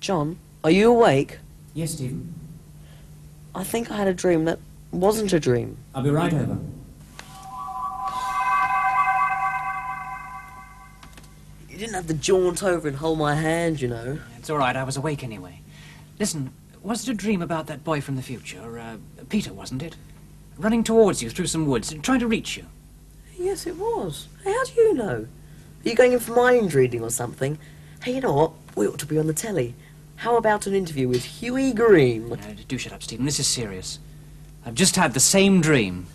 John, are you awake? Yes, Stephen. I think I had a dream that wasn't a dream. I'll be right over. You didn't have to jaunt over and hold my hand, you know. It's all right, I was awake anyway. Listen, was it a dream about that boy from the future? Peter, wasn't it? Running towards you through some woods, trying to reach you. Yes, it was. Hey, how do you know? Are you going in for mind reading or something? Hey, you know what? We ought to be on the telly. How about an interview with Hughie Green? Do shut up, Stephen. This is serious. I've just had the same dream.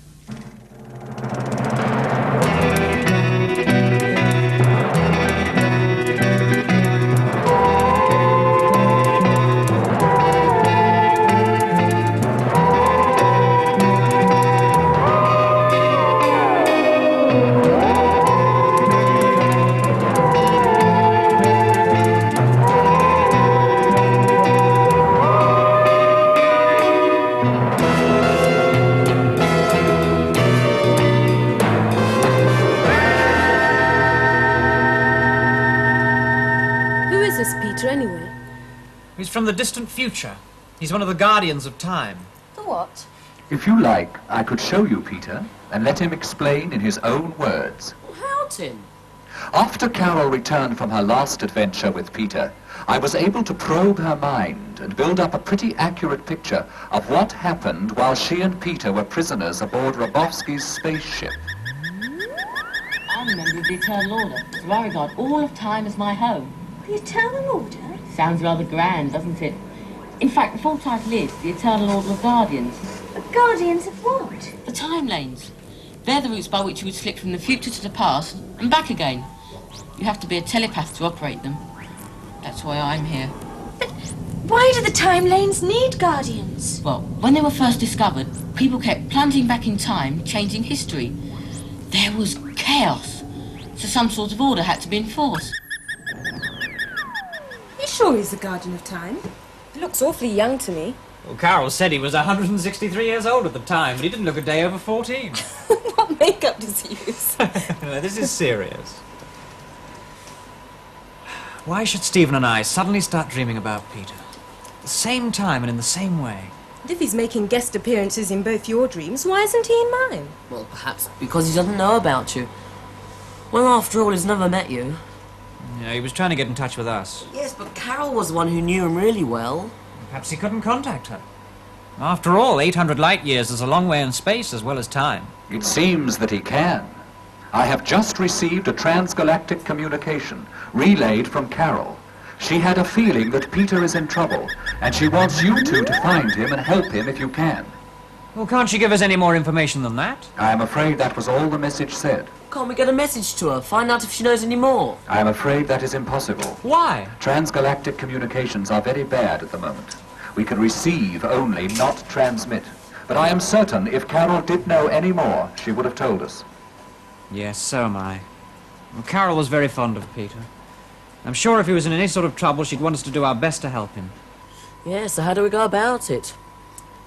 He's from the distant future. He's one of the guardians of time. The what? If you like, I could show you Peter and let him explain in his own words. Well, how, Tim? After Carol returned from her last adventure with Peter, I was able to probe her mind and build up a pretty accurate picture of what happened while she and Peter were prisoners aboard Rabowski's spaceship. I'm a member of the Eternal Order, so I regard all of time as my home. The Eternal Order? Sounds rather grand, doesn't it? In fact, the full title is the Eternal Order of Guardians. But guardians of what? The time lanes. They're the routes by which you would slip from the future to the past and back again. You have to be a telepath to operate them. That's why I'm here. But why do the time lanes need guardians? Well, when they were first discovered, people kept plunging back in time, changing history. There was chaos, so some sort of order had to be enforced. You sure he's the guardian of time? He looks awfully young to me. Well, Carol said he was 163 years old at the time, but he didn't look a day over 14. What makeup does he use? No, this is serious. Why should Stephen and I suddenly start dreaming about Peter? At the same time and in the same way. And if he's making guest appearances in both your dreams, why isn't he in mine? Well, perhaps because he doesn't know about you. Well, after all, he's never met you. Yeah, he was trying to get in touch with us. Yes, but Carol was the one who knew him really well. Perhaps he couldn't contact her. After all, 800 light years is a long way in space as well as time. It seems that he can. I have just received a transgalactic communication relayed from Carol. She had a feeling that Peter is in trouble, and she wants you two to find him and help him if you can. Well, can't she give us any more information than that? I am afraid that was all the message said. Can't we get a message to her? Find out if she knows any more? I am afraid that is impossible. Why? Transgalactic communications are very bad at the moment. We can receive only, not transmit. But I am certain if Carol did know any more, she would have told us. Yes, so am I. Well, Carol was very fond of Peter. I'm sure if he was in any sort of trouble, she'd want us to do our best to help him. Yeah, so how do we go about it?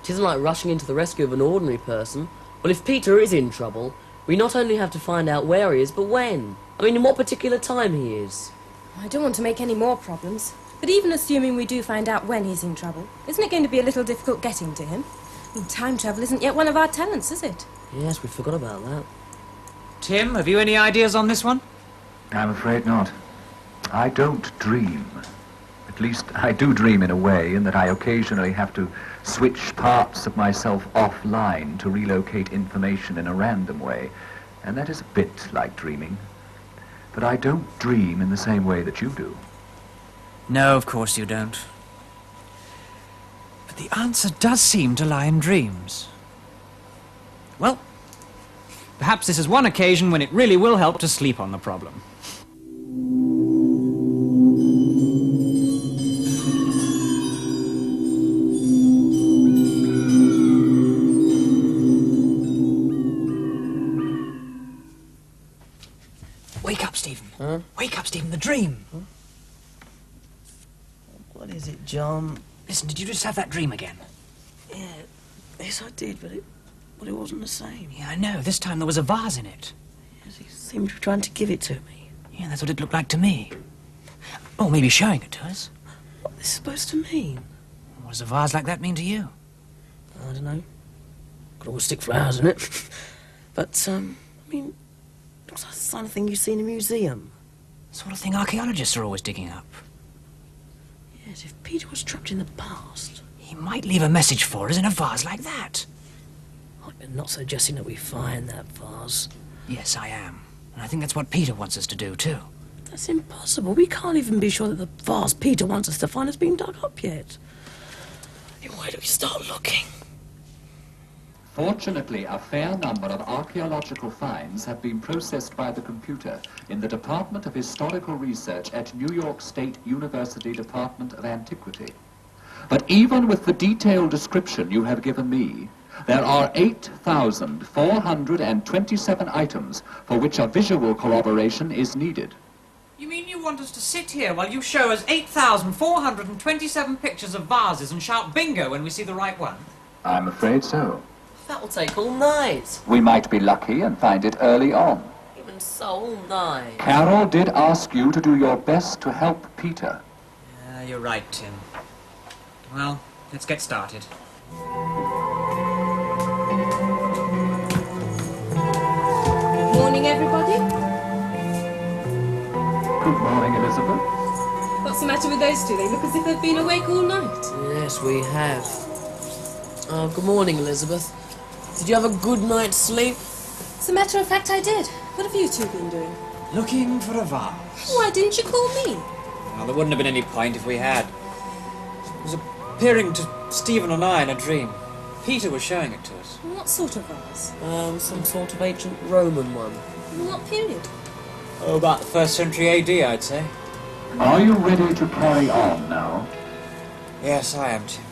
It isn't like rushing into the rescue of an ordinary person. Well, if Peter is in trouble, we not only have to find out where he is, but when. I mean, in what particular time he is. I don't want to make any more problems. But even assuming we do find out when he's in trouble, isn't it going to be a little difficult getting to him? I mean, time travel isn't yet one of our talents, is it? Yes, we forgot about that. Tim, have you any ideas on this one? I'm afraid not. I don't dream. At least, I do dream in a way, in that I occasionally have to switch parts of myself offline to relocate information in a random way, and that is a bit like dreaming. But I don't dream in the same way that you do. No, of course you don't. But the answer does seem to lie in dreams. Well, perhaps this is one occasion when it really will help to sleep on the problem. Wake up, Stephen. Huh? Wake up, Stephen, the dream. Huh? What is it, John? Listen, did you just have that dream again? Yeah, yes I did, but it wasn't the same. Yeah, I know. This time there was a vase in it. Yes, he seemed to be trying to give it to me. Yeah, that's what it looked like to me. Oh, maybe showing it to us. this supposed to mean? What does a vase like that mean to you? I don't know. Could always stick flowers in it. But, I mean, looks like the kind of thing you see in a museum. Sort of thing archaeologists are always digging up. Yes, if Peter was trapped in the past. He might leave a message for us in a vase like that. I'm not suggesting that we find that vase. Yes, I am. And I think that's what Peter wants us to do, too. That's impossible. We can't even be sure that the vase Peter wants us to find has been dug up yet. Then where do we start looking? Fortunately, a fair number of archaeological finds have been processed by the computer in the Department of Historical Research at New York State University Department of Antiquity. But even with the detailed description you have given me, there are 8,427 items for which a visual corroboration is needed. You mean you want us to sit here while you show us 8,427 pictures of vases and shout bingo when we see the right one? I'm afraid so. That will take all night. We might be lucky and find it early on. Even so, all night. Carol did ask you to do your best to help Peter. Yeah, you're right, Tim. Well, let's get started. Morning, everybody. Good morning, Elizabeth. What's the matter with those two? They look as if they've been awake all night. Yes, we have. Oh, good morning, Elizabeth. Did you have a good night's sleep? As a matter of fact, I did. What have you two been doing? Looking for a vase. Why didn't you call me? Well, there wouldn't have been any point if we had. It was appearing to Stephen and I in a dream. Peter was showing it to us. What sort of vase? Some sort of ancient Roman one. In what period? Oh, about the 1st century AD, I'd say. Are you ready to carry on now? Yes, I am, Tim.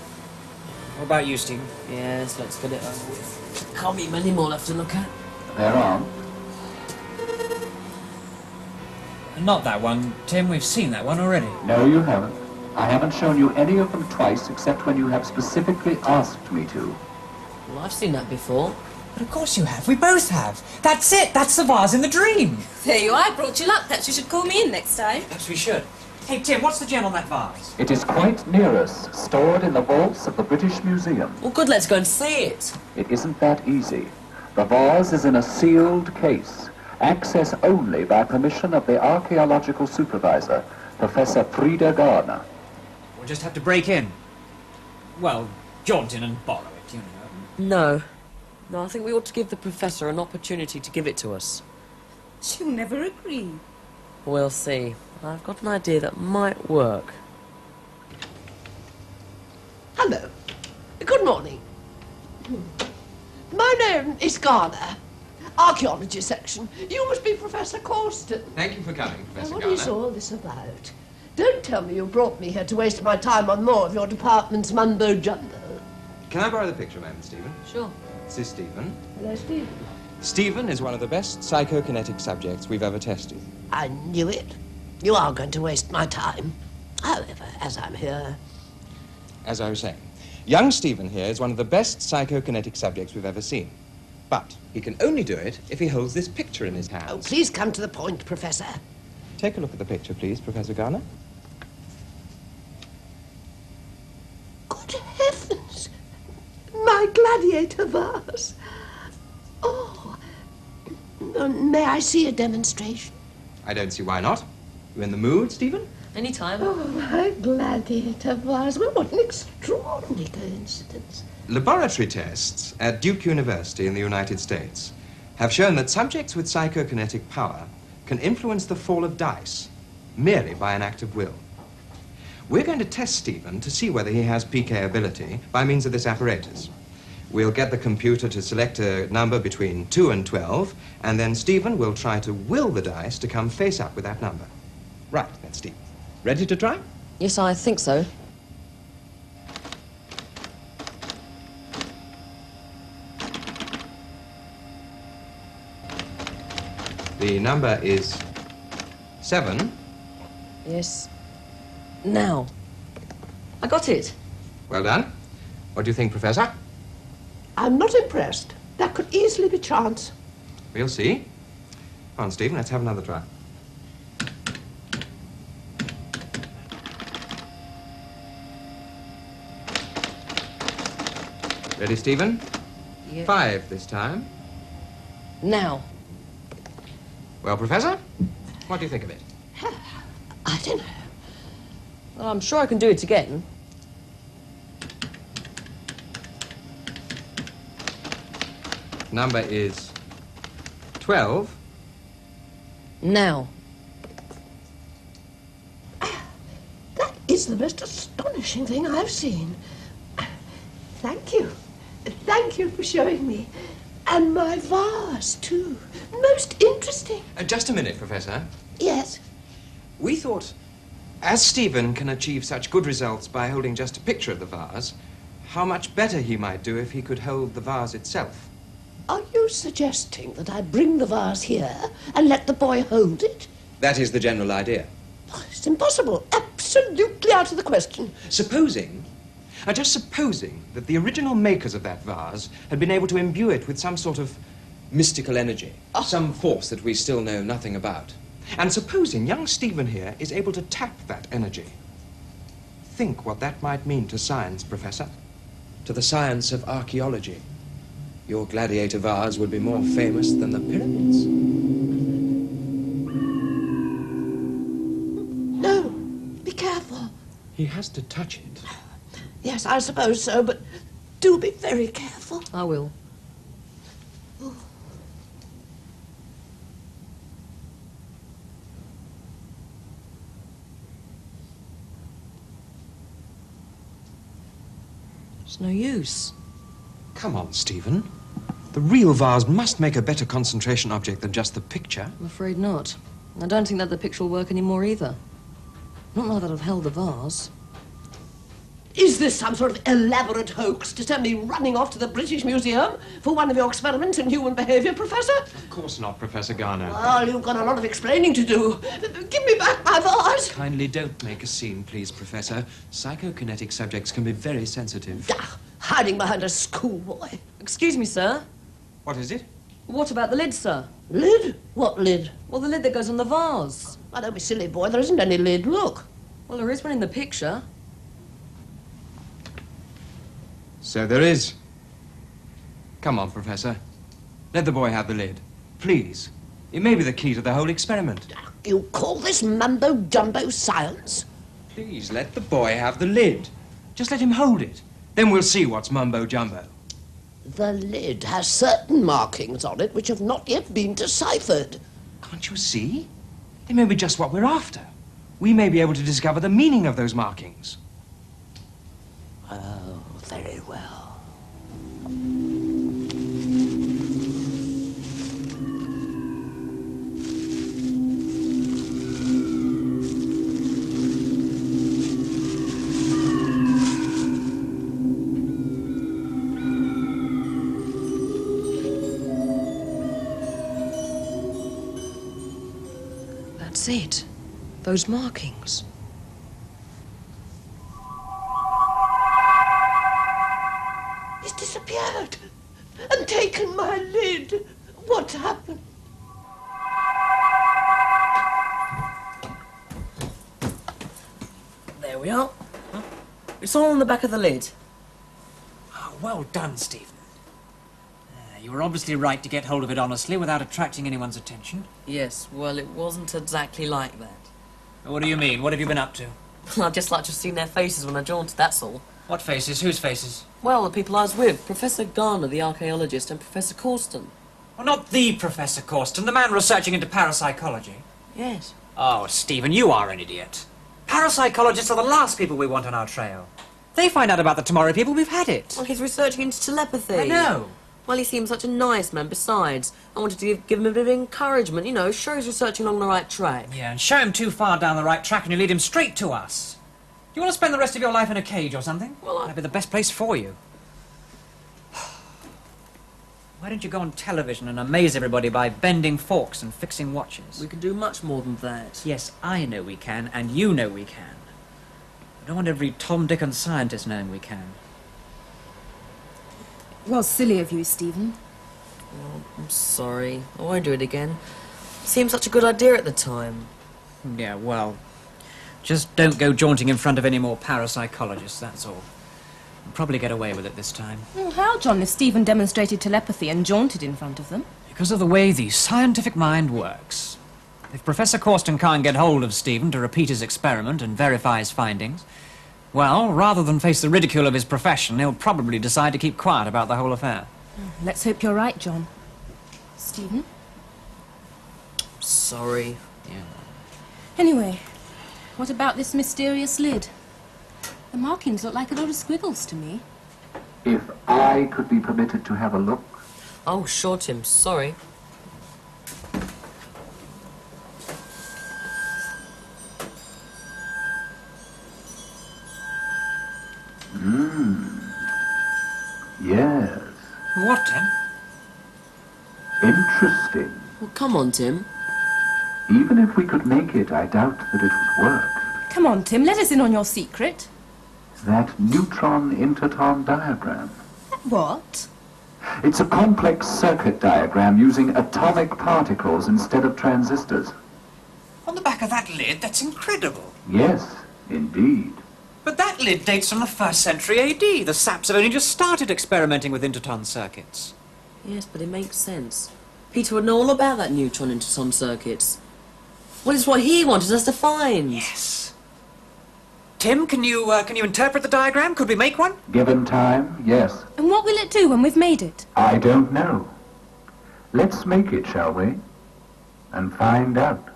What about you, Stephen? Yes, let's get it over with. Can't be many more left to look at. There aren't. Not that one, Tim. We've seen that one already. No, you haven't. I haven't shown you any of them twice except when you have specifically asked me to. Well, I've seen that before. But of course you have. We both have. That's it. That's the vase in the dream. There you are. I brought you luck. Perhaps you should call me in next time. Perhaps we should. Hey, Tim, what's the gem on that vase? It is quite near us, stored in the vaults of the British Museum. Well, good, let's go and see it. It isn't that easy. The vase is in a sealed case, access only by permission of the archaeological supervisor, Professor Frida Gardner. We'll just have to break in. Well, jaunt in and borrow it, you know. No. No, I think we ought to give the professor an opportunity to give it to us. She'll never agree. We'll see. I've got an idea that might work. Hello. Good morning. My name is Garner. Archaeology section. You must be Professor Corston. Thank you for coming, Now, Professor what Garner. is all this about? Don't tell me you brought me here to waste my time on more of your department's mumbo-jumbo. Can I borrow the picture a moment, Stephen? Sure. This is Stephen. Hello, Stephen. Stephen is one of the best psychokinetic subjects we've ever tested. I knew it. You are going to waste my time. However, as I'm here... As I was saying, young Stephen here is one of the best psychokinetic subjects we've ever seen. But he can only do it if he holds this picture in his hands. Oh, please come to the point, Professor. Take a look at the picture, please, Professor Garner. Good heavens! My gladiator vase. Oh. May I see a demonstration? I don't see why not. You in the mood, Stephen? Anytime. Oh, my gladiator vase. Well, what an extraordinary coincidence. Laboratory tests at Duke University in the United States have shown that subjects with psychokinetic power can influence the fall of dice merely by an act of will. We're going to test Stephen to see whether he has PK ability by means of this apparatus. We'll get the computer to select a number between 2 and 12, and then Stephen will try to will the dice to come face up with that number. Right, that's Stephen. Ready to try? Yes, I think so. The number is 7. Yes. Now. I got it. Well done. What do you think, Professor? I'm not impressed. That could easily be chance. We'll see. Come on, Stephen, let's have another try. Ready, Stephen? Yeah. 5 this time. Now. Well, Professor, what do you think of it? I don't know. Well, I'm sure I can do it again. Number is 12. Now. That is the most astonishing thing I've seen. Thank you. Thank you for showing me. And my vase, too. Most interesting. Just a minute, Professor. Yes. We thought, as Stephen can achieve such good results by holding just a picture of the vase, how much better he might do if he could hold the vase itself. Are you suggesting that I bring the vase here and let the boy hold it? That is the general idea. Oh, it's impossible. Absolutely out of the question. Supposing, just supposing, that the original makers of that vase had been able to imbue it with some sort of mystical energy, some force that we still know nothing about. And supposing young Stephen here is able to tap that energy. Think what that might mean to science, Professor. To the science of archaeology. Your gladiator vase would be more famous than the pyramids. No, be careful. He has to touch it. Yes, I suppose so, but do be very careful. I will. It's no use. Come on, Stephen. The real vase must make a better concentration object than just the picture. I'm afraid not. I don't think that the picture will work anymore either. Not now that I've held the vase. Is this some sort of elaborate hoax to send me running off to the British Museum for one of your experiments in human behaviour, Professor? Of course not, Professor Garner. Well, you've got a lot of explaining to do. Give me back my vase. Kindly don't make a scene, please, Professor. Psychokinetic subjects can be very sensitive. Ah, hiding behind a schoolboy. Excuse me, sir. What is it? What about the lid, sir? Lid? What lid? Well, the lid that goes on the vase. Oh, don't be silly, boy. There isn't any lid. Look. Well, there is one in the picture. So there is. Come on, Professor. Let the boy have the lid. Please. It may be the key to the whole experiment. You call this mumbo-jumbo science? Please, let the boy have the lid. Just let him hold it. Then we'll see what's mumbo-jumbo. The lid has certain markings on it which have not yet been deciphered. Can't you see? They may be just what we're after. We may be able to discover the meaning of those markings. Oh, very well. That's it. Those markings. He's disappeared and taken my lid. What happened? There we are. It's all on the back of the lid. Oh, well done, Stephen. You were obviously right to get hold of it honestly without attracting anyone's attention. Yes, well, it wasn't exactly like that. What do you mean? What have you been up to? I'd just like to have seen their faces when I jaunted, that's all. What faces? Whose faces? Well, the people I was with, Professor Garner, the archaeologist, and Professor Corston. Well, not the Professor Corston, the man researching into parapsychology. Yes. Oh, Stephen, you are an idiot. Parapsychologists are the last people we want on our trail. They find out about the tomorrow people, we've had it. Well, he's researching into telepathy. I know. Well, he seems such a nice man. Besides, I wanted to give him a bit of encouragement, you know, show he's researching along the right track. Yeah, and show him too far down the right track and you lead him straight to us. You want to spend the rest of your life in a cage or something? Well, That'd be the best place for you. Why don't you go on television and amaze everybody by bending forks and fixing watches? We can do much more than that. Yes, I know we can, and you know we can. I don't want every Tom, Dick and scientist knowing we can. Well, silly of you, Stephen. Oh, I'm sorry. I won't do it again. It seemed such a good idea at the time. Yeah, well, just don't go jaunting in front of any more parapsychologists, that's all. We'll probably get away with it this time. Well, how, John, if Stephen demonstrated telepathy and jaunted in front of them? Because of the way the scientific mind works. If Professor Corsten can't get hold of Stephen to repeat his experiment and verify his findings, well, rather than face the ridicule of his profession, he'll probably decide to keep quiet about the whole affair. Let's hope you're right, John. Stephen? Sorry. Yeah. Anyway, what about this mysterious lid? The markings look like a lot of squiggles to me. If I could be permitted to have a look. Oh, sure, Tim. Sorry. Yes. What, Tim? Interesting. Well, come on, Tim. Even if we could make it, I doubt that it would work. Come on, Tim, let us in on your secret. That neutron-interton diagram. What? It's a complex circuit diagram using atomic particles instead of transistors. On the back of that lid? That's incredible. Yes, indeed. But that lid dates from the 1st century AD. The Saps have only just started experimenting with interton circuits. Yes, but it makes sense. Peter would know all about that neutron interton circuits. Well, it's what he wanted us to find. Yes. Tim, can you interpret the diagram? Could we make one? Given time, yes. And what will it do when we've made it? I don't know. Let's make it, shall we? And find out.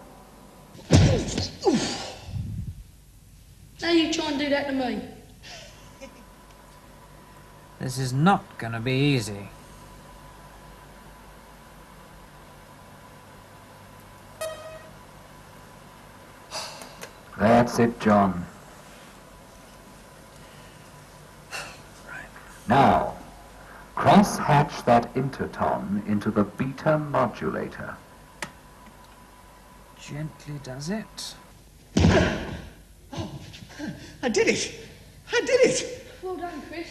Now you try and do that to me. This is not gonna be easy. That's it, John. Now, cross-hatch that interton into the beta modulator. Gently does it. I did it! I did it! Well done, Chris.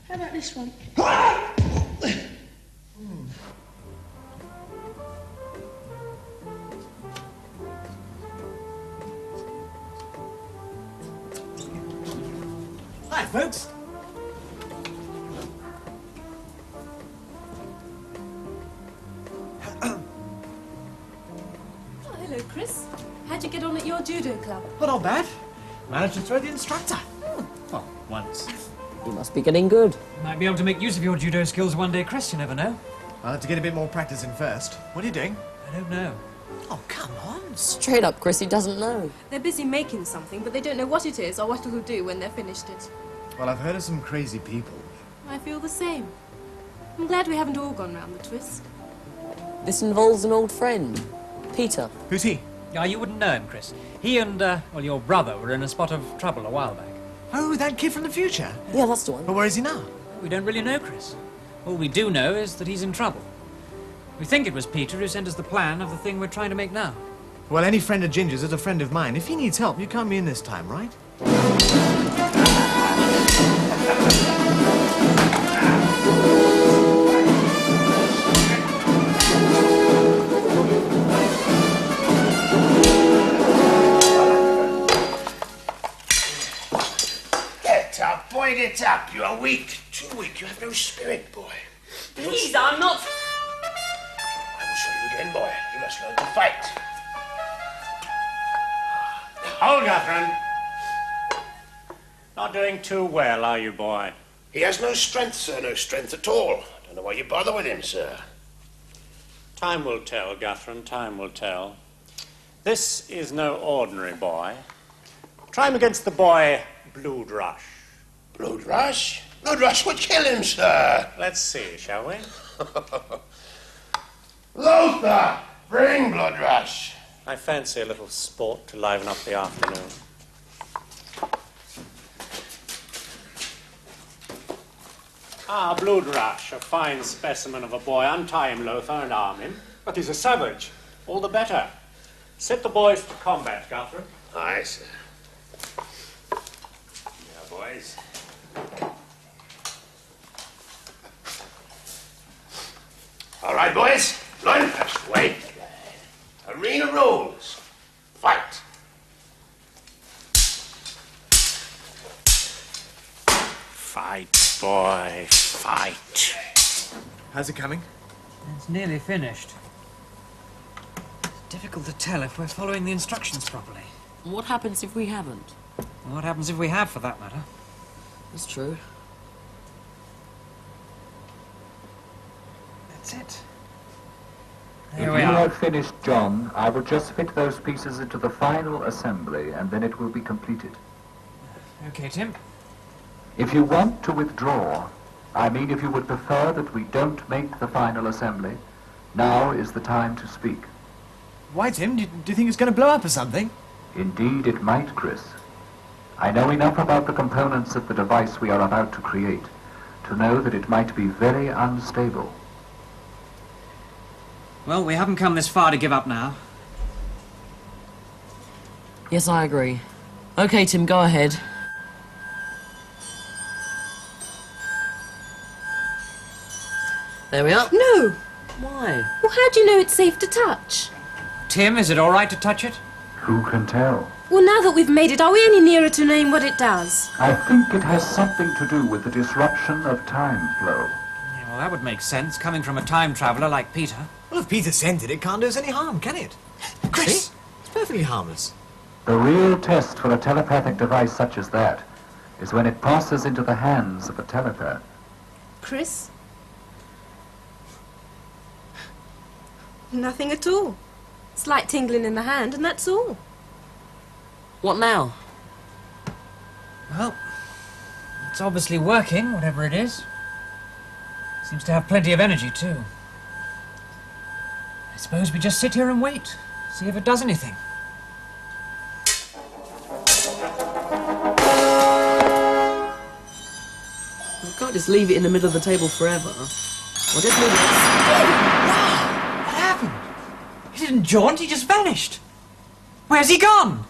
How about this one? Hi, folks. Oh, hello, Chris. How'd you get on at your judo club? Well, not bad. Managed to throw the instructor. Well, once. You must be getting good. Might be able to make use of your judo skills one day, Chris. You never know. I'll have to get a bit more practice in first. What are you doing? I don't know. Oh, come on. Straight up, Chris, he doesn't know. They're busy making something, but they don't know what it is or what it'll do when they're finished it. Well, I've heard of some crazy people. I feel the same. I'm glad we haven't all gone round the twist. This involves an old friend, Peter. Who's he? Oh, you wouldn't know him, Chris. He and, well, your brother were in a spot of trouble a while back. Oh, that kid from the future. Yeah, that's the one. But where is he now? We don't really know, Chris. All we do know is that he's in trouble. We think it was Peter who sent us the plan of the thing we're trying to make now. Well, any friend of Ginger's is a friend of mine. If he needs help, you count me in this time, right? Get up, boy, get up. You are weak. Too weak. You have no spirit, boy. Please, I'm not... I will show you again, boy. You must learn to fight. Hold, Catherine. Not doing too well, are you, boy? He has no strength, sir. No strength at all. I don't know why you bother with him, sir. Time will tell, Guthrum, time will tell. This is no ordinary boy. Try him against the boy Blood Rush. Blood Rush? Blood Rush would kill him, sir. Let's see, shall we? Lothar, bring Blood Rush. I fancy a little sport to liven up the afternoon. Ah, Blood Rush, a fine specimen of a boy. Untie him, Lothar, and arm him. But he's a savage. All the better. Set the boys to combat, Guthrum. Aye, sir. Now, boys. All right, boys. Learn first. Wait. Arena rules. Fight. Fight, boy, fight. How's it coming? It's nearly finished. It's difficult to tell if we're following the instructions properly. What happens if we haven't? What happens if we have, for that matter? That's true. That's it. If There you we are. have finished, John, I will just fit those pieces into the final assembly, and then it will be completed. Okay, Tim. If you want to withdraw, I mean if you would prefer that we don't make the final assembly, now is the time to speak. Why, Tim? Do you think it's going to blow up or something? Indeed it might, Chris. I know enough about the components of the device we are about to create to know that it might be very unstable. Well, we haven't come this far to give up now. Yes, I agree. Okay, Tim, go ahead. There we are. No! Why? Well, how do you know it's safe to touch? Tim, is it all right to touch it? Who can tell? Well, now that we've made it, are we any nearer to knowing what it does? I think it has something to do with the disruption of time flow. Yeah, well, that would make sense, coming from a time traveller like Peter. Well, if Peter sent it, it can't do us any harm, can it? Chris, it's perfectly harmless. The real test for a telepathic device such as that is when it passes into the hands of a telepath. Chris? Nothing at all. Slight tingling in the hand, and that's all. What now? Well, it's obviously working, whatever it is. Seems to have plenty of energy, too. I suppose we just sit here and wait, see if it does anything. We can't just leave it in the middle of the table forever. We'll just move it. What happened? He didn't jaunt, he just vanished. Where's he gone?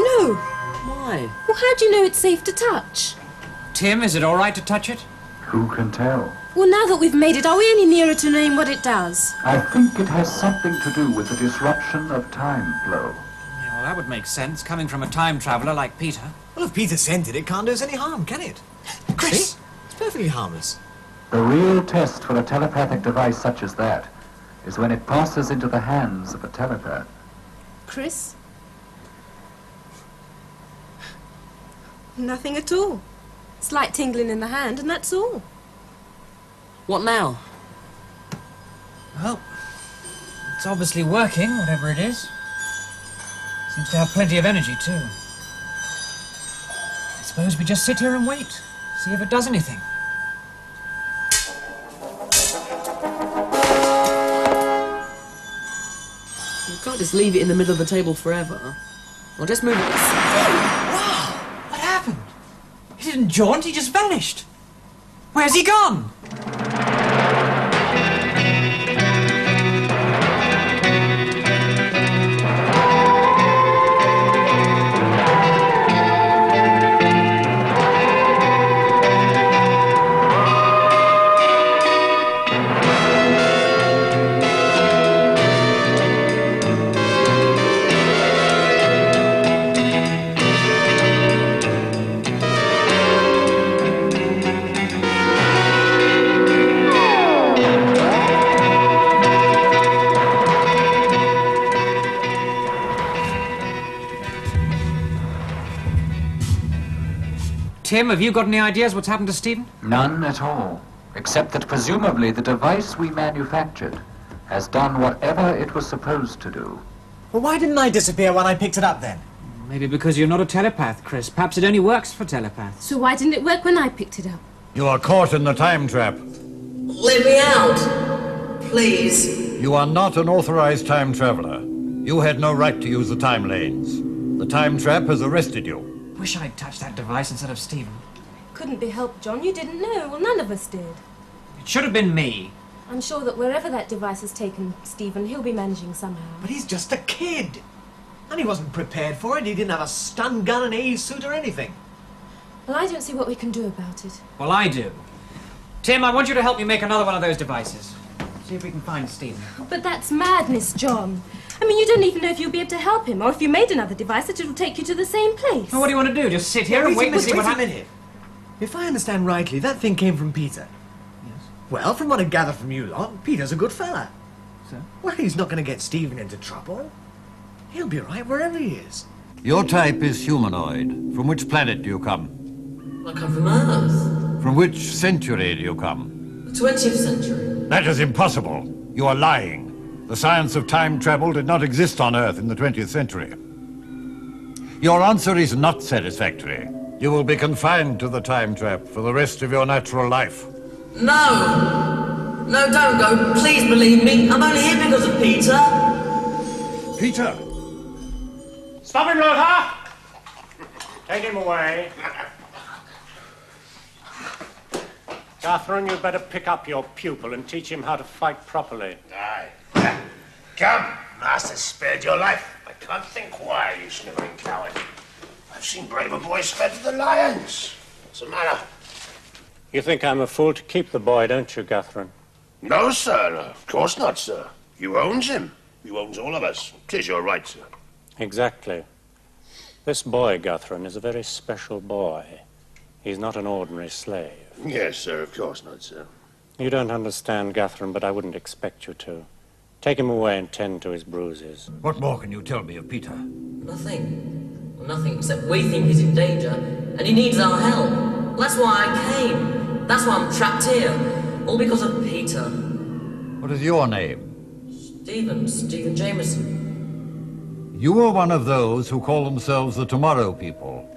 No! Why? Well, how do you know it's safe to touch? Tim, is it all right to touch it? Who can tell? Well, now that we've made it, are we any nearer to knowing what it does? I think it has something to do with the disruption of time flow. Yeah, well, that would make sense, coming from a time traveller like Peter. Well, if Peter sent it, it can't do us any harm, can it? Chris, it's perfectly harmless. The real test for a telepathic device such as that is when it passes into the hands of a telepath. Chris? Nothing at all. Slight tingling in the hand, and that's all. What now? Well, it's obviously working, whatever it is. Seems to have plenty of energy, too. I suppose we just sit here and wait, see if it does anything. We can't just leave it in the middle of the table forever. We'll just move it. Wow! What happened? He didn't jaunt, he just vanished. Where's he gone? Tim, have you got any ideas what's happened to Stephen? None at all, except that presumably the device we manufactured has done whatever it was supposed to do. Well, why didn't I disappear when I picked it up then? Maybe because you're not a telepath, Chris. Perhaps it only works for telepaths. So why didn't it work when I picked it up? You are caught in the time trap. Let me out! Please. You are not an authorized time traveler. You had no right to use the time lanes. The time trap has arrested you. Wish I'd touched that device instead of Stephen. Couldn't be helped, John. You didn't know. Well, none of us did. It should have been me. I'm sure that wherever that device has taken Stephen, he'll be managing somehow. But he's just a kid. And he wasn't prepared for it. He didn't have a stun gun, an A suit or anything. Well, I don't see what we can do about it. Well, I do. Tim, I want you to help me make another one of those devices. See if we can find Stephen. But that's madness, John. I mean, you don't even know if you'll be able to help him, or if you made another device that it'll take you to the same place. Well, what do you want to do? Just sit here and wait and see what happens? Wait a minute. If I understand rightly, that thing came from Peter. Yes. Well, from what I gather from you lot, Peter's a good fella. So? Well, he's not going to get Stephen into trouble. He'll be right wherever he is. Your type is humanoid. From which planet do you come? I come from Earth. From which century do you come? The 20th century. That is impossible. You are lying. The science of time travel did not exist on Earth in the 20th century. Your answer is not satisfactory. You will be confined to the time trap for the rest of your natural life. No! No, don't go. Please believe me. I'm only here because of Peter. Peter! Stop him, Lothar! Take him away. Catherine, you'd better pick up your pupil and teach him how to fight properly. Aye. Come, Master spared your life. I can't think why, you sniveling coward. I've seen braver boys fed to the lions. What's the matter? You think I'm a fool to keep the boy, don't you, Catherine? No, sir. Of course not, sir. You owns him. You owns all of us. 'Tis your right, sir. Exactly. This boy, Guthrum, is a very special boy. He's not an ordinary slave. Yes, sir. Of course not, sir. You don't understand, Guthrum, but I wouldn't expect you to. Take him away and tend to his bruises. What more can you tell me of Peter? Nothing. Well, nothing except we think he's in danger, and he needs our help. That's why I came. That's why I'm trapped here. All because of Peter. What is your name? Stephen Jameson. You are one of those who call themselves the Tomorrow People,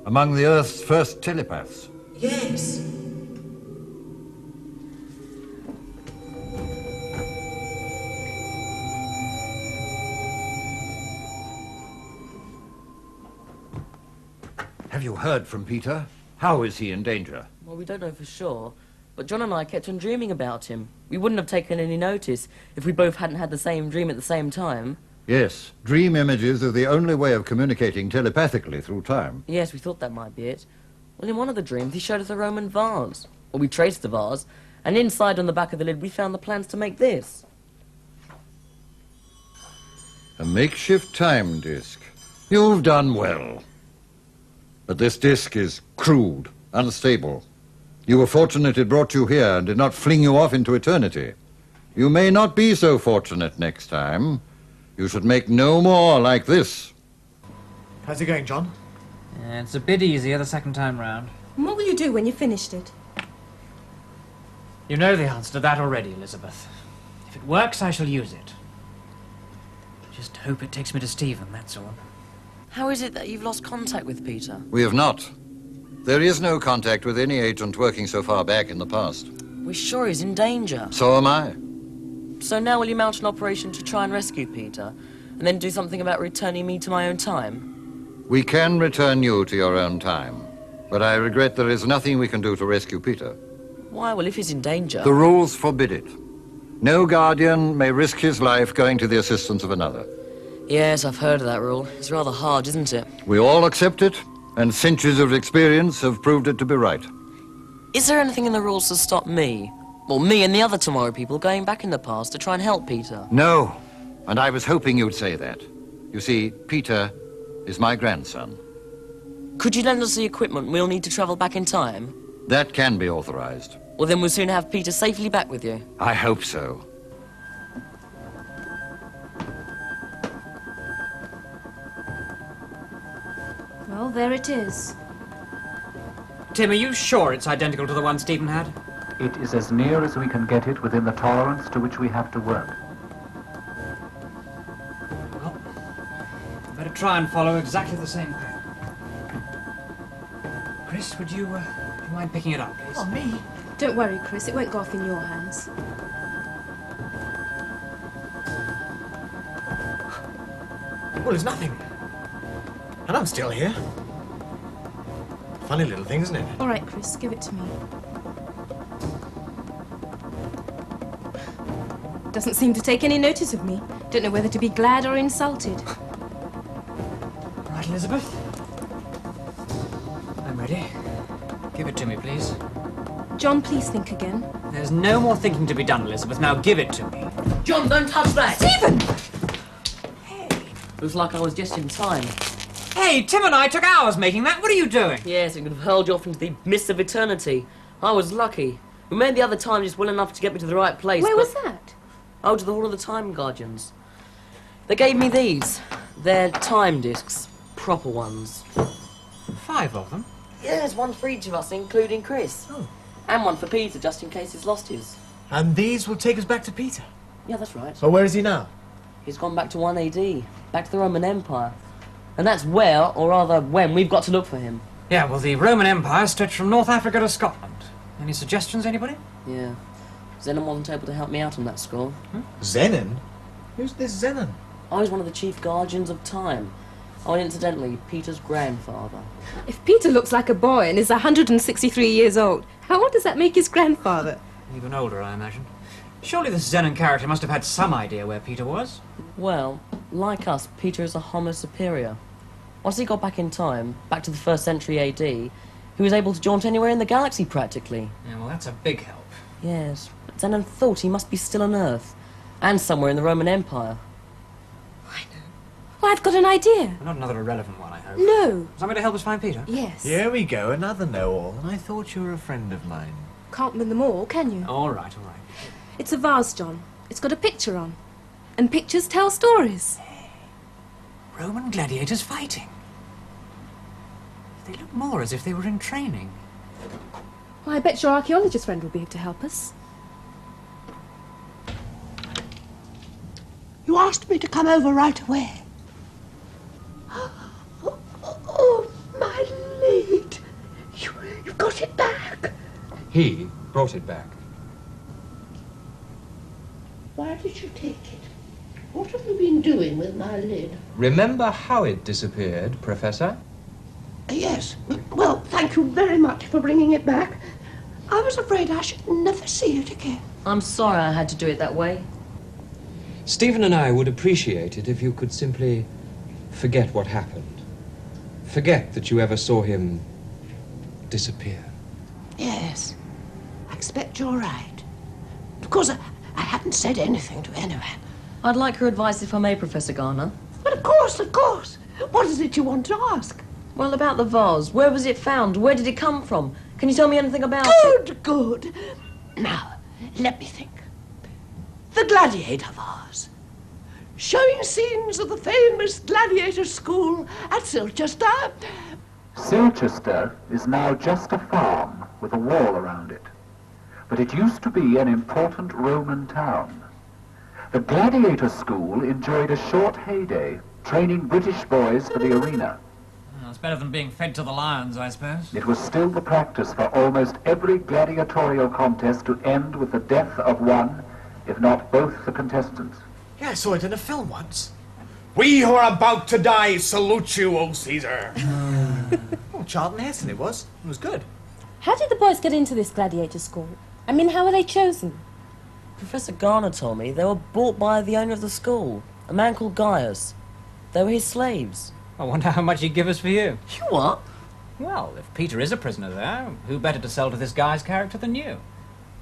among the Earth's first telepaths. Yes. Have you heard from Peter? How is he in danger? Well, we don't know for sure, but John and I kept on dreaming about him. We wouldn't have taken any notice if we both hadn't had the same dream at the same time. Yes, dream images are the only way of communicating telepathically through time. Yes, we thought that might be it. Well, in one of the dreams, he showed us a Roman vase. Well, we traced the vase, and inside on the back of the lid, we found the plans to make this. A makeshift time disk. You've done well. But this disk is crude, unstable. You were fortunate it brought you here and did not fling you off into eternity. You may not be so fortunate next time. You should make no more like this. How's it going, John? Yeah, it's a bit easier the second time round. And what will you do when you've finished it? You know the answer to that already, Elizabeth. If it works, I shall use it. Just hope it takes me to Stephen, that's all. How is it that you've lost contact with Peter? We have not. There is no contact with any agent working so far back in the past. We're sure he's in danger. So am I. So now will you mount an operation to try and rescue Peter, and then do something about returning me to my own time? We can return you to your own time, but I regret there is nothing we can do to rescue Peter. Why? Well, if he's in danger... The rules forbid it. No guardian may risk his life going to the assistance of another. Yes, I've heard of that rule. It's rather hard, isn't it? We all accept it, and centuries of experience have proved it to be right. Is there anything in the rules to stop me, or me and the other Tomorrow People, going back in the past to try and help Peter? No, and I was hoping you'd say that. You see, Peter is my grandson. Could you lend us the equipment we'll need to travel back in time? That can be authorized. Well, then we'll soon have Peter safely back with you. I hope so. Well, there it is. Tim, are you sure it's identical to the one Stephen had? It is as near as we can get it within the tolerance to which we have to work. Well, better try and follow exactly the same pattern. Chris, would you mind picking it up, please? Oh, me? Don't worry, Chris. It won't go off in your hands. Well, it's nothing. And I'm still here. Funny little thing, isn't it? All right, Chris. Give it to me. Doesn't seem to take any notice of me. Don't know whether to be glad or insulted. Right, Elizabeth. I'm ready. Give it to me, please. John, please think again. There's no more thinking to be done, Elizabeth. Now give it to me. John, don't touch that! Stephen! Looks like I was just in time. Hey, Tim and I took hours making that. What are you doing? Yes, it could have hurled you off into the mist of eternity. I was lucky. We made the other time just well enough to get me to the right place. Where but- was that? Oh, to the Hall of the Time Guardians. They gave me these. They're time discs. Proper ones. 5 of them? Yes, one for each of us, including Chris. Oh. And one for Peter, just in case he's lost his. And these will take us back to Peter. Yeah, that's right. So where is he now? He's gone back to 1 AD. Back to the Roman Empire. And that's where, or rather when, we've got to look for him. Yeah, well, the Roman Empire stretched from North Africa to Scotland. Any suggestions, anybody? Yeah. Zenon wasn't able to help me out on that score. Zenon? Who's this Zenon? I was one of the chief guardians of time. Oh, and incidentally, Peter's grandfather. If Peter looks like a boy and is 163 years old, how old does that make his grandfather? Even older, I imagine. Surely this Zenon character must have had some idea where Peter was. Well, like us, Peter is a homo superior. Once he got back in time, back to the 1st century AD, he was able to jaunt anywhere in the galaxy, practically. Yeah, well, that's a big help. Yes, but Zenon thought he must be still on Earth, and somewhere in the Roman Empire. Well, I've got an idea. Not another irrelevant one, I hope. No. Somebody to help us find Peter? Yes. Here we go, another know-all. And I thought you were a friend of mine. Can't win them all, can you? All right, all right. It's a vase, John. It's got a picture on. And pictures tell stories. Roman gladiators fighting. They look more as if they were in training. Well, I bet your archaeologist friend will be able to help us. You asked me to come over right away. Oh, my lid. You've got it back. He brought it back. Why did you take it? What have you been doing with my lid? Remember how it disappeared, Professor? Yes. Well, thank you very much for bringing it back. I was afraid I should never see it again. I'm sorry I had to do it that way. Stephen and I would appreciate it if you could simply forget what happened. Forget that you ever saw him disappear. Yes. I expect you're right. Of course, I haven't said anything to anyone. I'd like your advice if I may, Professor Garner. But of course, of course. What is it you want to ask? Well, about the vase. Where was it found? Where did it come from? Can you tell me anything about it? Good. Now, let me think. The gladiator vase. Showing scenes of the famous gladiator school at Silchester. Silchester is now just a farm with a wall around it. But it used to be an important Roman town. The gladiator school enjoyed a short heyday, training British boys for the arena. Well, it's better than being fed to the lions, I suppose. It was still the practice for almost every gladiatorial contest to end with the death of one, if not both, the contestants. Yeah, I saw it in a film once. We who are about to die salute you, O Caesar. Oh, Charlton Heston it was. It was good. How did the boys get into this gladiator school? I mean, how were they chosen? Professor Garner told me they were bought by the owner of the school, a man called Gaius. They were his slaves. I wonder how much he'd give us for you. You what? Well, if Peter is a prisoner there, who better to sell to this guy's character than you?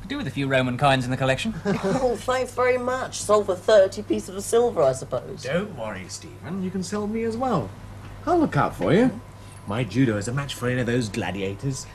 Could do with a few Roman coins in the collection. Oh, thanks very much. Sold for 30 pieces of silver, I suppose. Don't worry, Stephen. You can sell me as well. I'll look out for you. My judo is a match for any of those gladiators.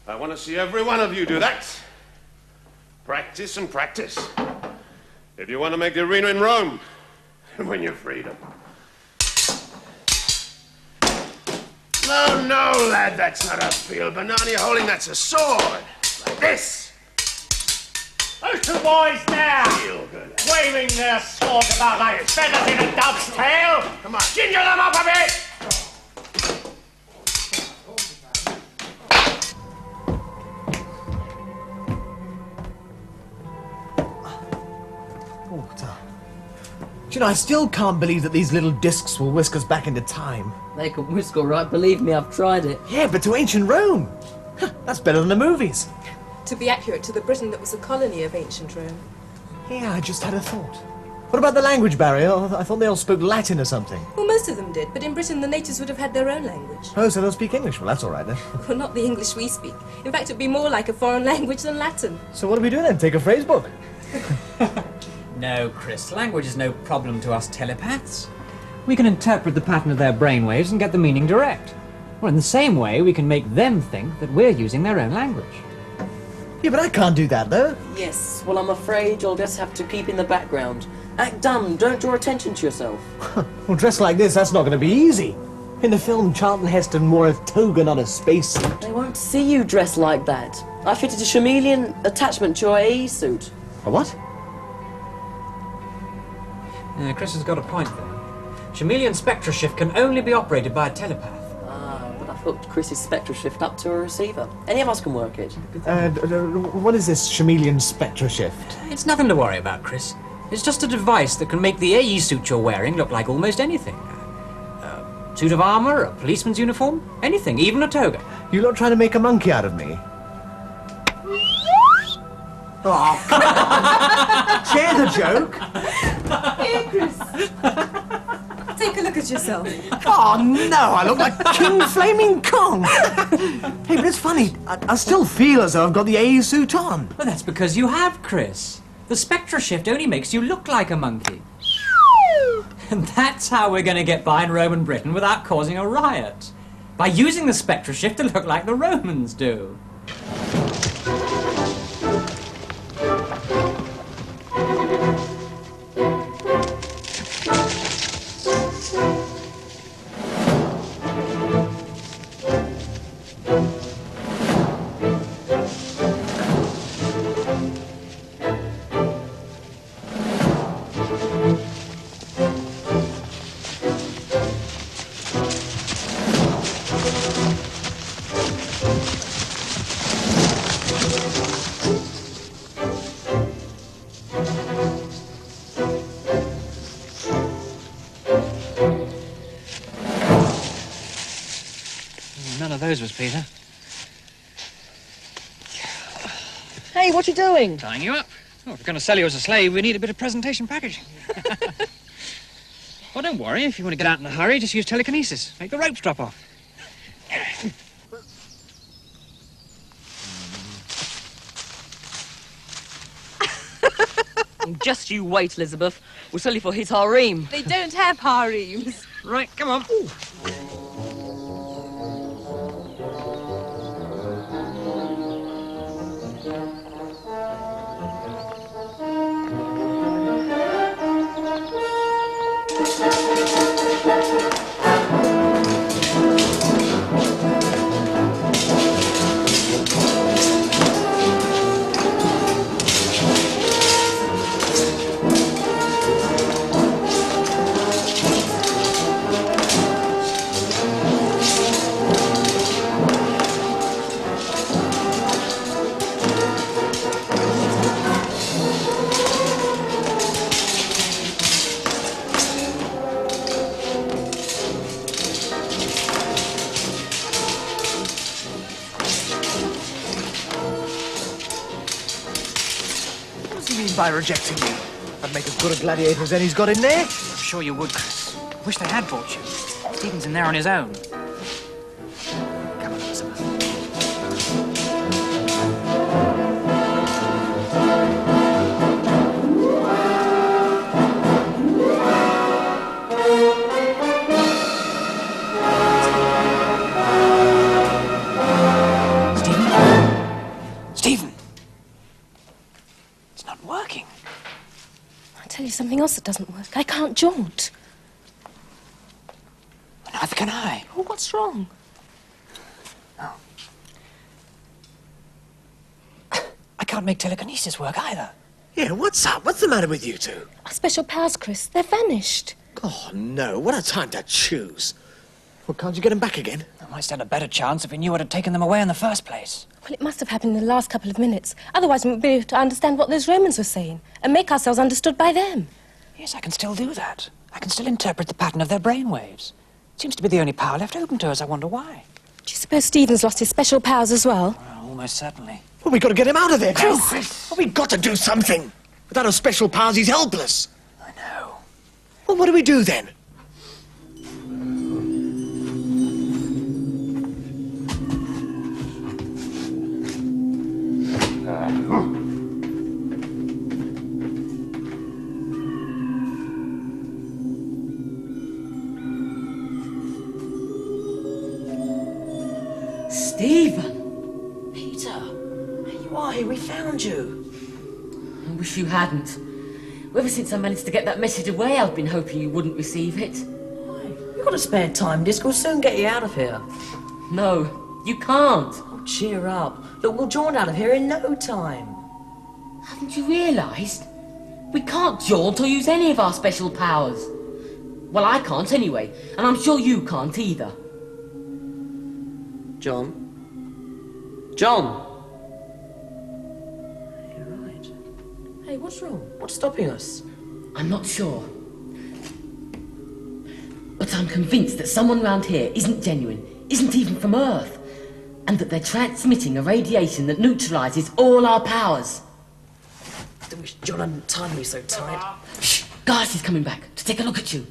I want to see every one of you do that. Practice and practice. If you want to make the arena in Rome, and win your freedom. No, no, lad, that's not a field banana you're holding, that's a sword. Like this. Those two boys there, Feel good. waving their swords about like feathers in a dove's tail. Come on, ginger them up a bit. You know, I still can't believe that these little discs will whisk us back into time. They can whisk all right, believe me, I've tried it. Yeah, but to ancient Rome. That's better than the movies. To be accurate, to the Britain that was a colony of ancient Rome. Yeah, I just had a thought. What about the language barrier? I thought they all spoke Latin or something. Well, most of them did, but in Britain the natives would have had their own language. Oh, so they'll speak English. Well, that's all right then. Well, not the English we speak. In fact, it'd be more like a foreign language than Latin. So what do we do then? Take a phrase book? No, Chris, language is no problem to us telepaths. We can interpret the pattern of their brainwaves and get the meaning direct. Well, in the same way, we can make them think that we're using their own language. Yeah, but I can't do that, though. Yes, well, I'm afraid you'll just have to keep in the background. Act dumb, don't draw attention to yourself. Well, dressed like this, that's not going to be easy. In the film, Charlton Heston wore a toga, not a spacesuit. They won't see you dressed like that. I fitted a chameleon attachment to your AE suit. A what? Chris has got a point there. Chameleon spectra shift can only be operated by a telepath. Ah, but I've hooked Chris's spectra shift up to a receiver. Any of us can work it. What is this chameleon spectra shift? It's nothing to worry about, Chris. It's just a device that can make the AE suit you're wearing look like almost anything. A suit of armor, a policeman's uniform, anything, even a toga. You're not trying to make a monkey out of me? Oh, share the joke. Here, Chris. Take a look at yourself. Oh, no, I look like King Flaming Kong. Hey, but it's funny. I still feel as though I've got the AE suit on. Well, that's because you have, Chris. The spectra shift only makes you look like a monkey. And that's how we're going to get by in Roman Britain without causing a riot. By using the spectra shift to look like the Romans do. None of those was Peter. Hey, what you doing? Tying you up. Oh, if we're going to sell you as a slave, we need a bit of presentation packaging. Well, don't worry. If you want to get out in a hurry, just use telekinesis. Make the ropes drop off. Just you wait, Elizabeth. We'll sell you for his harem. They don't have harems. Right, come on. Ooh. By rejecting me. I'd make as good a gladiator as any's got in there. I'm sure you would, Chris. Wish they had bought you. Stephen's in there on his own. Come on, Elizabeth. Stephen? you something else that doesn't work. I can't jaunt. Neither can I. Oh, what's wrong? I can't make telekinesis work either. Yeah, what's up? What's the matter with you two? Our special powers, Chris. They're vanished. Oh, no. What a time to choose. Well, can't you get them back again? I might stand a better chance if we knew what had taken them away in the first place. Well, it must have happened in the last couple of minutes. Otherwise, we would be able to understand what those Romans were saying and make ourselves understood by them. Yes, I can still do that. I can still interpret the pattern of their brainwaves. It seems to be the only power left open to us. I wonder why. Do you suppose Stephen's lost his special powers as well? Well, almost certainly. Well, we've got to get him out of there now. Chris! Well, we've got to do something. Without his special powers, he's helpless. I know. Well, what do we do then? Stephen! Peter, here you are. Here we found you. I wish you hadn't. Ever since I managed to get that message away, I've been hoping you wouldn't receive it. You've got a spare time disc. We'll soon get you out of here. No, you can't. Oh, cheer up. Look, we'll jaunt out of here in no time. Haven't you realised? We can't jaunt or use any of our special powers. Well, I can't anyway, and I'm sure you can't either. John? John! You're right. Hey, what's wrong? What's stopping us? I'm not sure. But I'm convinced that someone round here isn't genuine, isn't even from Earth, and that they're transmitting a radiation that neutralises all our powers. I wish John hadn't tied me so tight. Shh! Garth is coming back to take a look at you.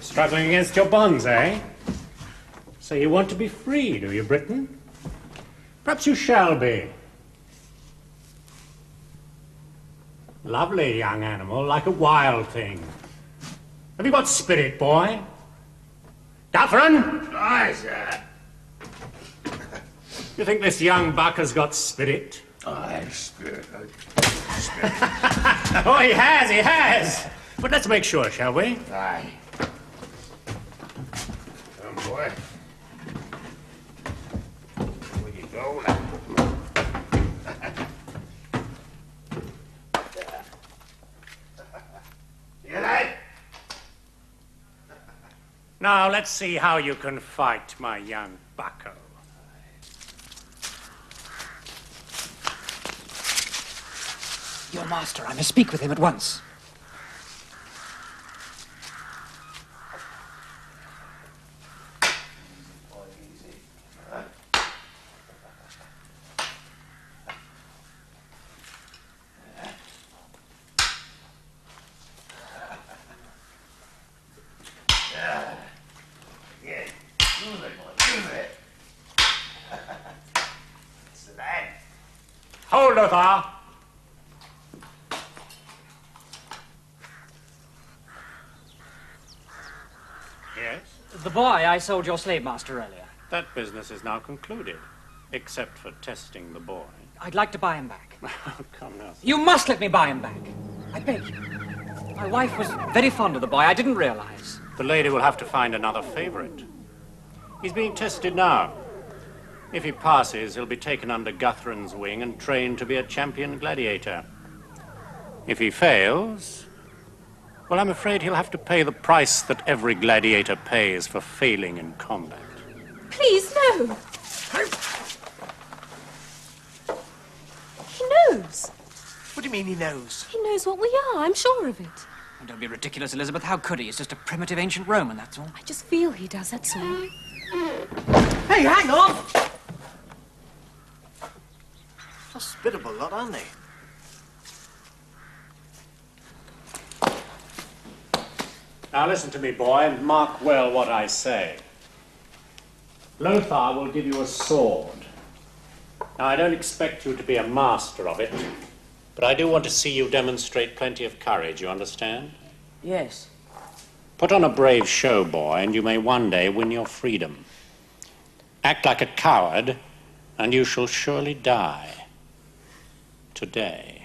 Struggling against your bonds, eh? So you want to be free, do you, Britain? Perhaps you shall be. Lovely young animal, like a wild thing. Have you got spirit, boy? Dufferin? Aye, sir. You think this young buck has got spirit? Aye, spirit. Oh, he has! But let's make sure, shall we? Aye. Come, boy. Where you go now? You like? Now, let's see how you can fight, my young bucko. Your master. I must speak with him at once. Hold, Lothar! Yes? The boy I sold your slave master earlier. That business is now concluded, except for testing the boy. I'd like to buy him back. Come now. You must let me buy him back. I beg you. My wife was very fond of the boy. I didn't realize. The lady will have to find another favorite. He's being tested now. If he passes, he'll be taken under Guthrin's wing and trained to be a champion gladiator. If he fails, well, I'm afraid he'll have to pay the price that every gladiator pays for failing in combat. Please, no! He knows. What do you mean he knows? He knows what we are, I'm sure of it. Oh, don't be ridiculous, Elizabeth. How could he? He's just a primitive ancient Roman, that's all. I just feel he does, that's all. Hey, hang on! Hospitable lot, aren't they? Now listen to me, boy, and mark well what I say. Lothar will give you a sword. Now, I don't expect you to be a master of it, but I do want to see you demonstrate plenty of courage, you understand? Yes. Put on a brave show, boy, and you may one day win your freedom. Act like a coward, and you shall surely die. Today.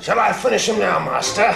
Shall I finish him now, Master?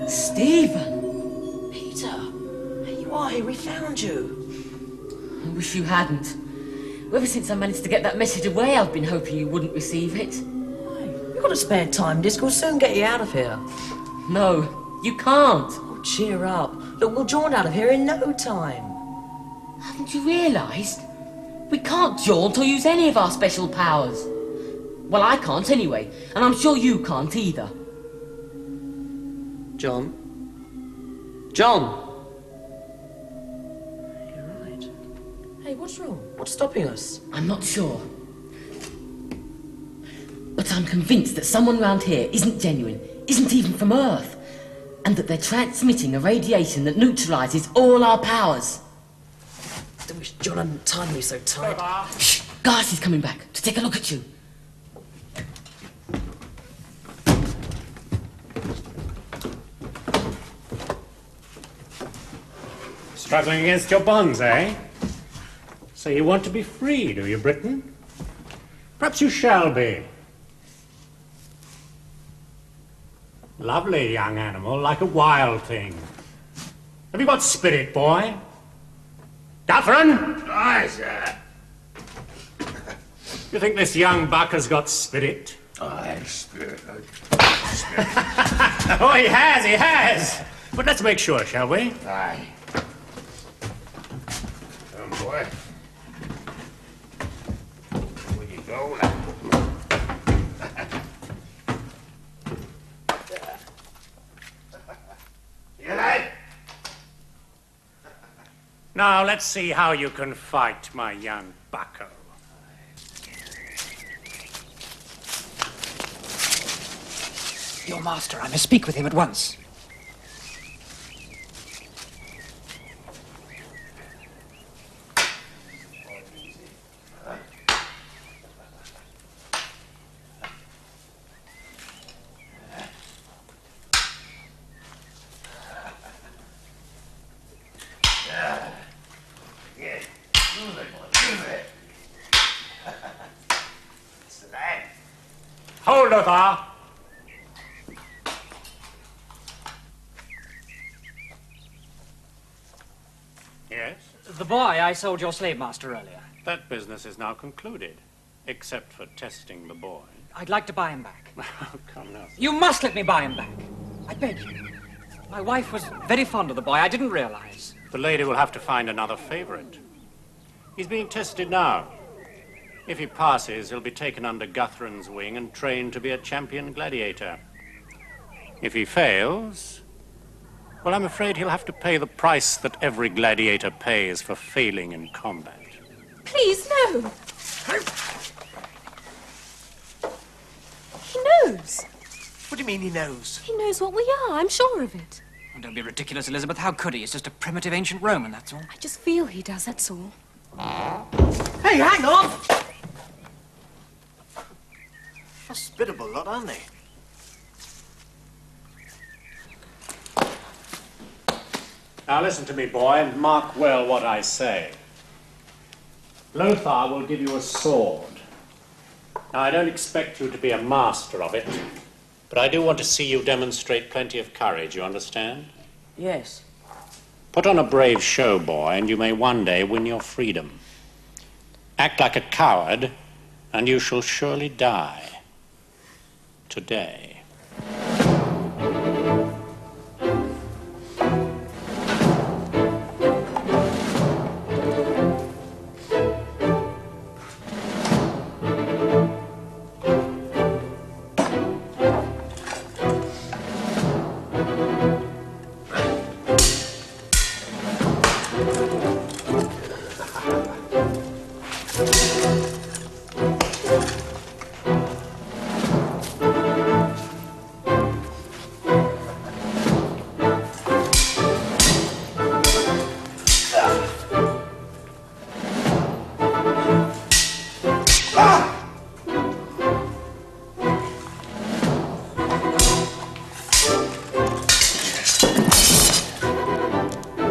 Stephen! Peter! Here you are, here we found you. I wish you hadn't. Ever since I managed to get that message away, I've been hoping you wouldn't receive it. You've got a spare time disc, we'll soon get you out of here. No, you can't. Oh, cheer up. Look, we'll jaunt out of here in no time. Haven't you realised? We can't jaunt or use any of our special powers. Well, I can't anyway, and I'm sure you can't either. John? John! You're right. Hey, what's wrong? What's stopping us? I'm not sure. But I'm convinced that someone round here isn't genuine, isn't even from Earth, and that they're transmitting a radiation that neutralises all our powers. I wish John hadn't tied me so tight. Shh! Garci's coming back to take a look at you. Struggling against your bonds, eh? So you want to be free, do you, Britain? Perhaps you shall be. Lovely young animal, like a wild thing. Have you got spirit, boy? Catherine? Aye, sir. You think this young buck has got spirit? Aye, spirit. Oh, he has! But let's make sure, shall we? Aye. Come, boy. Where you go now? You like? Now, let's see how you can fight, my young bucko. Your master, I must speak with him at once. Hold her there. the boy I sold your slave master earlier. That business is now concluded, except for testing the boy. I'd like to buy him back. Oh, come now. You must let me buy him back. I beg you. My wife was very fond of the boy. I didn't realize. The lady will have to find another favorite. He's being tested now. If he passes, he'll be taken under Guthron's wing and trained to be a champion gladiator. If he fails, well, I'm afraid he'll have to pay the price that every gladiator pays for failing in combat. Please, no. He knows. What do you mean he knows? He knows what we are. I'm sure of it. Oh, don't be ridiculous, Elizabeth. How could he? He's just a primitive ancient Roman, that's all. I just feel he does, that's all. Hey, hang on! Hospitable lot, aren't they? Now listen to me, boy, and mark well what I say. Lothar will give you a sword. Now, I don't expect you to be a master of it, but I do want to see you demonstrate plenty of courage, you understand? Yes. Put on a brave show, boy, and you may one day win your freedom. Act like a coward, and you shall surely die. Today.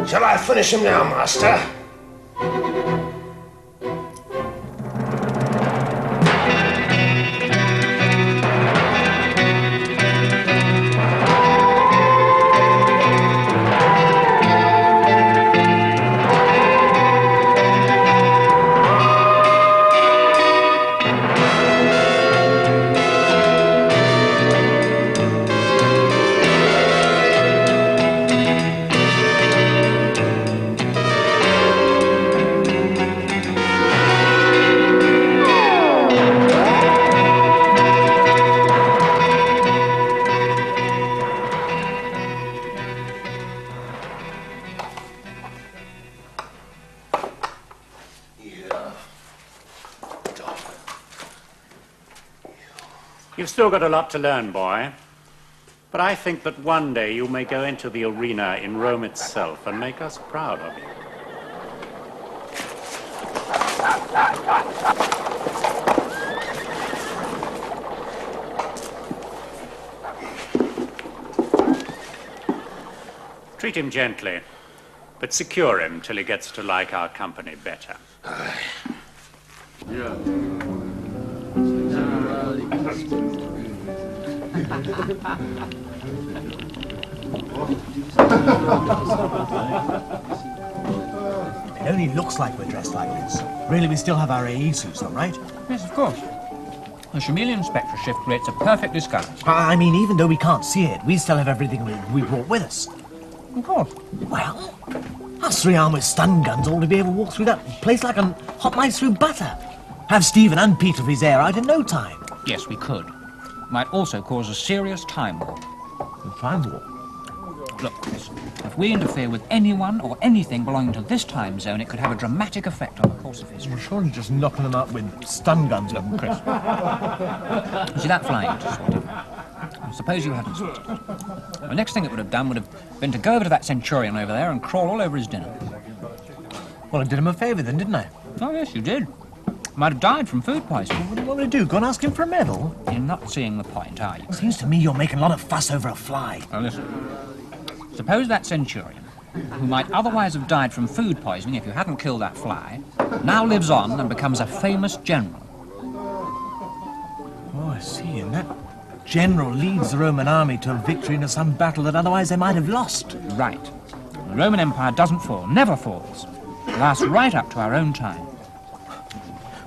Shall I finish him now, master? You've still got a lot to learn, boy. But I think that one day you may go into the arena in Rome itself and make us proud of you. Treat him gently, but secure him till he gets to like our company better. It only looks like we're dressed like this. Really, we still have our AE suits on, right? Yes, of course. The chameleon spectre shift creates a perfect disguise. I mean, even though we can't see it, we still have everything we brought with us. Of course. Well, us three armed with stun guns ought to be able to walk through that place like a hot mice through butter. Have Stephen and Peter of his air out in no time. Yes, we could. Might also cause a serious time warp. A time warp? Look, Chris, if we interfere with anyone or anything belonging to this time zone, it could have a dramatic effect on the course of history. We're surely just knocking them out with stun guns. Look, Chris. You see that fly you just spotted? Suppose you hadn't spotted it. The next thing it would have done would have been to go over to that centurion over there and crawl all over his dinner. Well, I did him a favour then, didn't I? Oh, yes, you did. Might have died from food poisoning. What do you want me to do? Go and ask him for a medal? You're not seeing the point, are you? Seems to me you're making a lot of fuss over a fly. Now listen. Suppose that centurion, who might otherwise have died from food poisoning if you hadn't killed that fly, now lives on and becomes a famous general. Oh, I see. And that general leads the Roman army to a victory in some battle that otherwise they might have lost. Right. The Roman Empire doesn't fall, never falls, Last right up to our own time.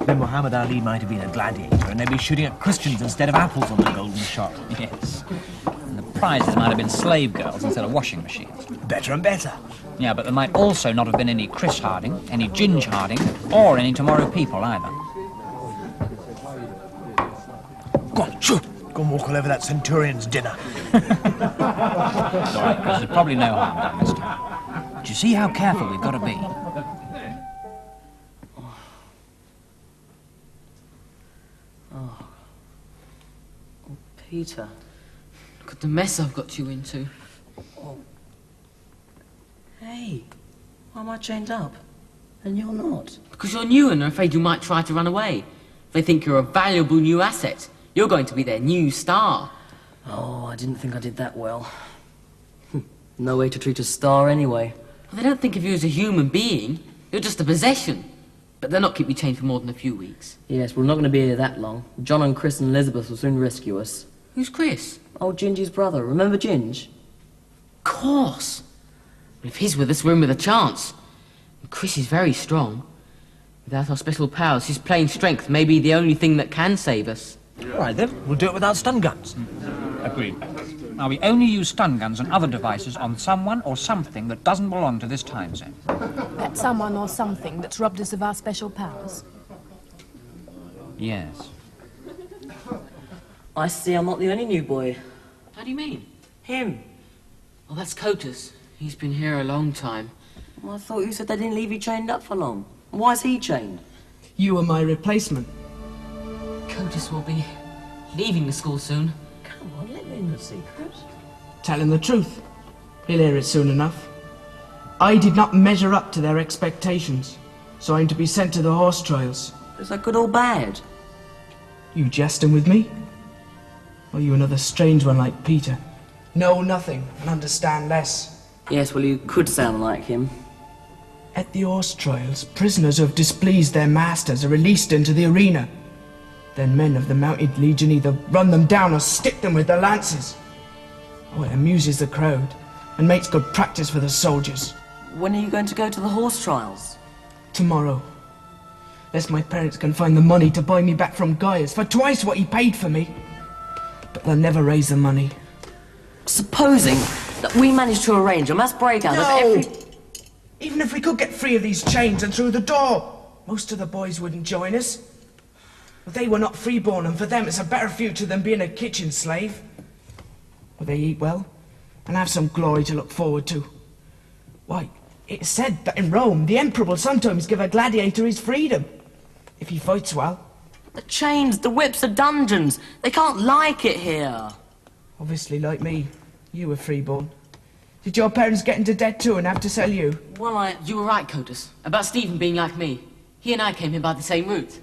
Then Muhammad Ali might have been a gladiator, and they'd be shooting at Christians instead of apples on the Golden Shot. Yes. And the prizes might have been slave girls instead of washing machines. Better and better. Yeah, but there might also not have been any Chris Harding, any Ginge Harding, or any Tomorrow People either. Go on, shoo! Go and walk all over that Centurion's dinner. All right, because there's probably no harm done this time. But you see how careful we've got to be. Oh, Peter. Look at the mess I've got you into. Hey, why am I chained up? And you're not? Because you're new and are afraid you might try to run away. They think you're a valuable new asset. You're going to be their new star. Oh, I didn't think I did that well. No way to treat a star anyway. Well, they don't think of you as a human being. You're just a possession. But they'll not keep you chained for more than a few weeks. Yes, we're not going to be here that long. John and Chris and Elizabeth will soon rescue us. Who's Chris? Oh, Gingy's brother. Remember Ginge? Of course. Well, if he's with us, we're in with a chance. And Chris is very strong. Without our special powers, his plain strength may be the only thing that can save us. All right, then. We'll do it without stun guns. Agreed. Now, we only use stun guns and other devices on someone or something that doesn't belong to this time zone. That someone or something that's robbed us of our special powers. Yes. I see I'm not the only new boy. How do you mean? Him. Well, that's Kotus. He's been here a long time. Well, I thought you said they didn't leave you chained up for long. Why is he chained? You are my replacement. Kotus will be leaving the school soon. Come on, let me in the secret. Tell him the truth. He'll hear it soon enough. I did not measure up to their expectations, so I'm to be sent to the horse trials. Is that good or bad? You jesting with me? Or you another strange one like Peter? Know nothing and understand less. Yes, well, you could sound like him. At the horse trials, prisoners who have displeased their masters are released into the arena. Then men of the Mounted Legion either run them down or stick them with their lances. Oh, it amuses the crowd and makes good practice for the soldiers. When are you going to go to the horse trials? Tomorrow. Lest my parents can find the money to buy me back from Gaius for twice what he paid for me. But they'll never raise the money. Supposing that we managed to arrange a mass breakout of every... Even if we could get free of these chains and through the door, most of the boys wouldn't join us. But they were not freeborn, and for them it's a better future than being a kitchen slave. Well, they eat well, and have some glory to look forward to. Why, it's said that in Rome, the emperor will sometimes give a gladiator his freedom, if he fights well. The chains, the whips, the dungeons, they can't like it here. Obviously, like me, you were freeborn. Did your parents get into debt too and have to sell you? Well, you were right, Kotus, about Stephen being like me. He and I came here by the same route.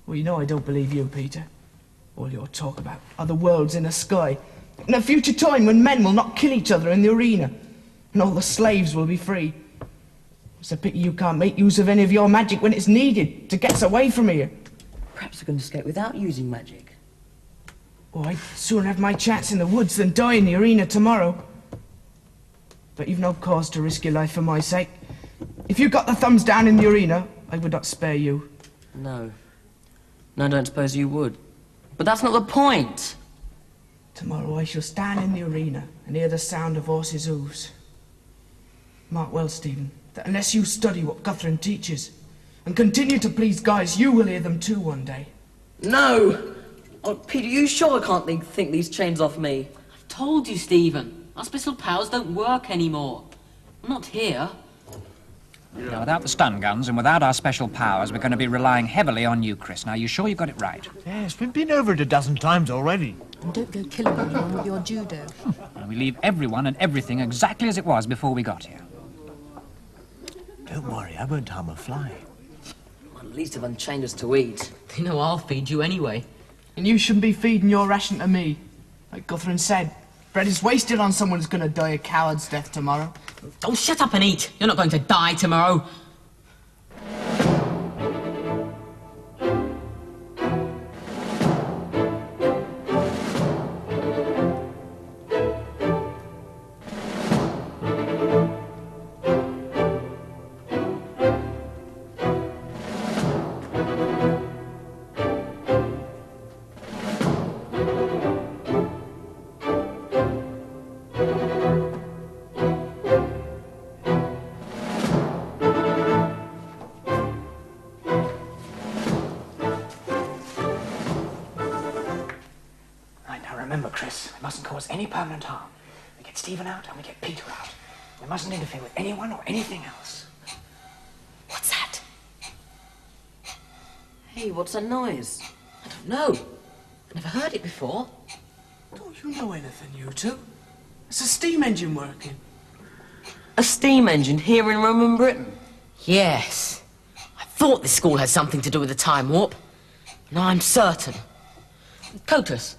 Well, you know I don't believe you, Peter. All your talk about other worlds in the sky. In a future time when men will not kill each other in the arena, and all the slaves will be free. It's a pity you can't make use of any of your magic when it's needed to get us away from here. Perhaps we can escape without using magic. Oh, I'd sooner have my chance in the woods than die in the arena tomorrow. But you've no cause to risk your life for my sake. If you got the thumbs down in the arena, I would not spare you. No. No, I don't suppose you would. But that's not the point. Tomorrow I shall stand in the arena and hear the sound of horses' hooves. Mark well, Stephen, that unless you study what Guthrum teaches and continue to please Gaius, you will hear them too one day. No! Oh, Peter, you sure I can't think these chains off me? I've told you, Stephen. Our special powers don't work anymore. Not here. Now, without the stun guns and without our special powers, we're going to be relying heavily on you, Chris. Now, you sure you got it right? Yes, we've been over it a dozen times already. And don't go killing anyone with your judo. And we leave everyone and everything exactly as it was before we got here. Don't worry, I won't harm a fly. Well, at least have unchained us to eat. You know I'll feed you anyway. And you shouldn't be feeding your ration to me. Like Guthrum said, bread is wasted on someone who's going to die a coward's death tomorrow. Oh, shut up and eat. You're not going to die tomorrow. Remember, Chris, we mustn't cause any permanent harm. We get Stephen out and we get Peter out. We mustn't interfere with anyone or anything else. What's that? Hey, what's that noise? I don't know. I've never heard it before. Don't you know anything, you two? It's a steam engine working. A steam engine here in Roman Britain? Yes. I thought this school had something to do with the time warp. Now I'm certain. Kotus,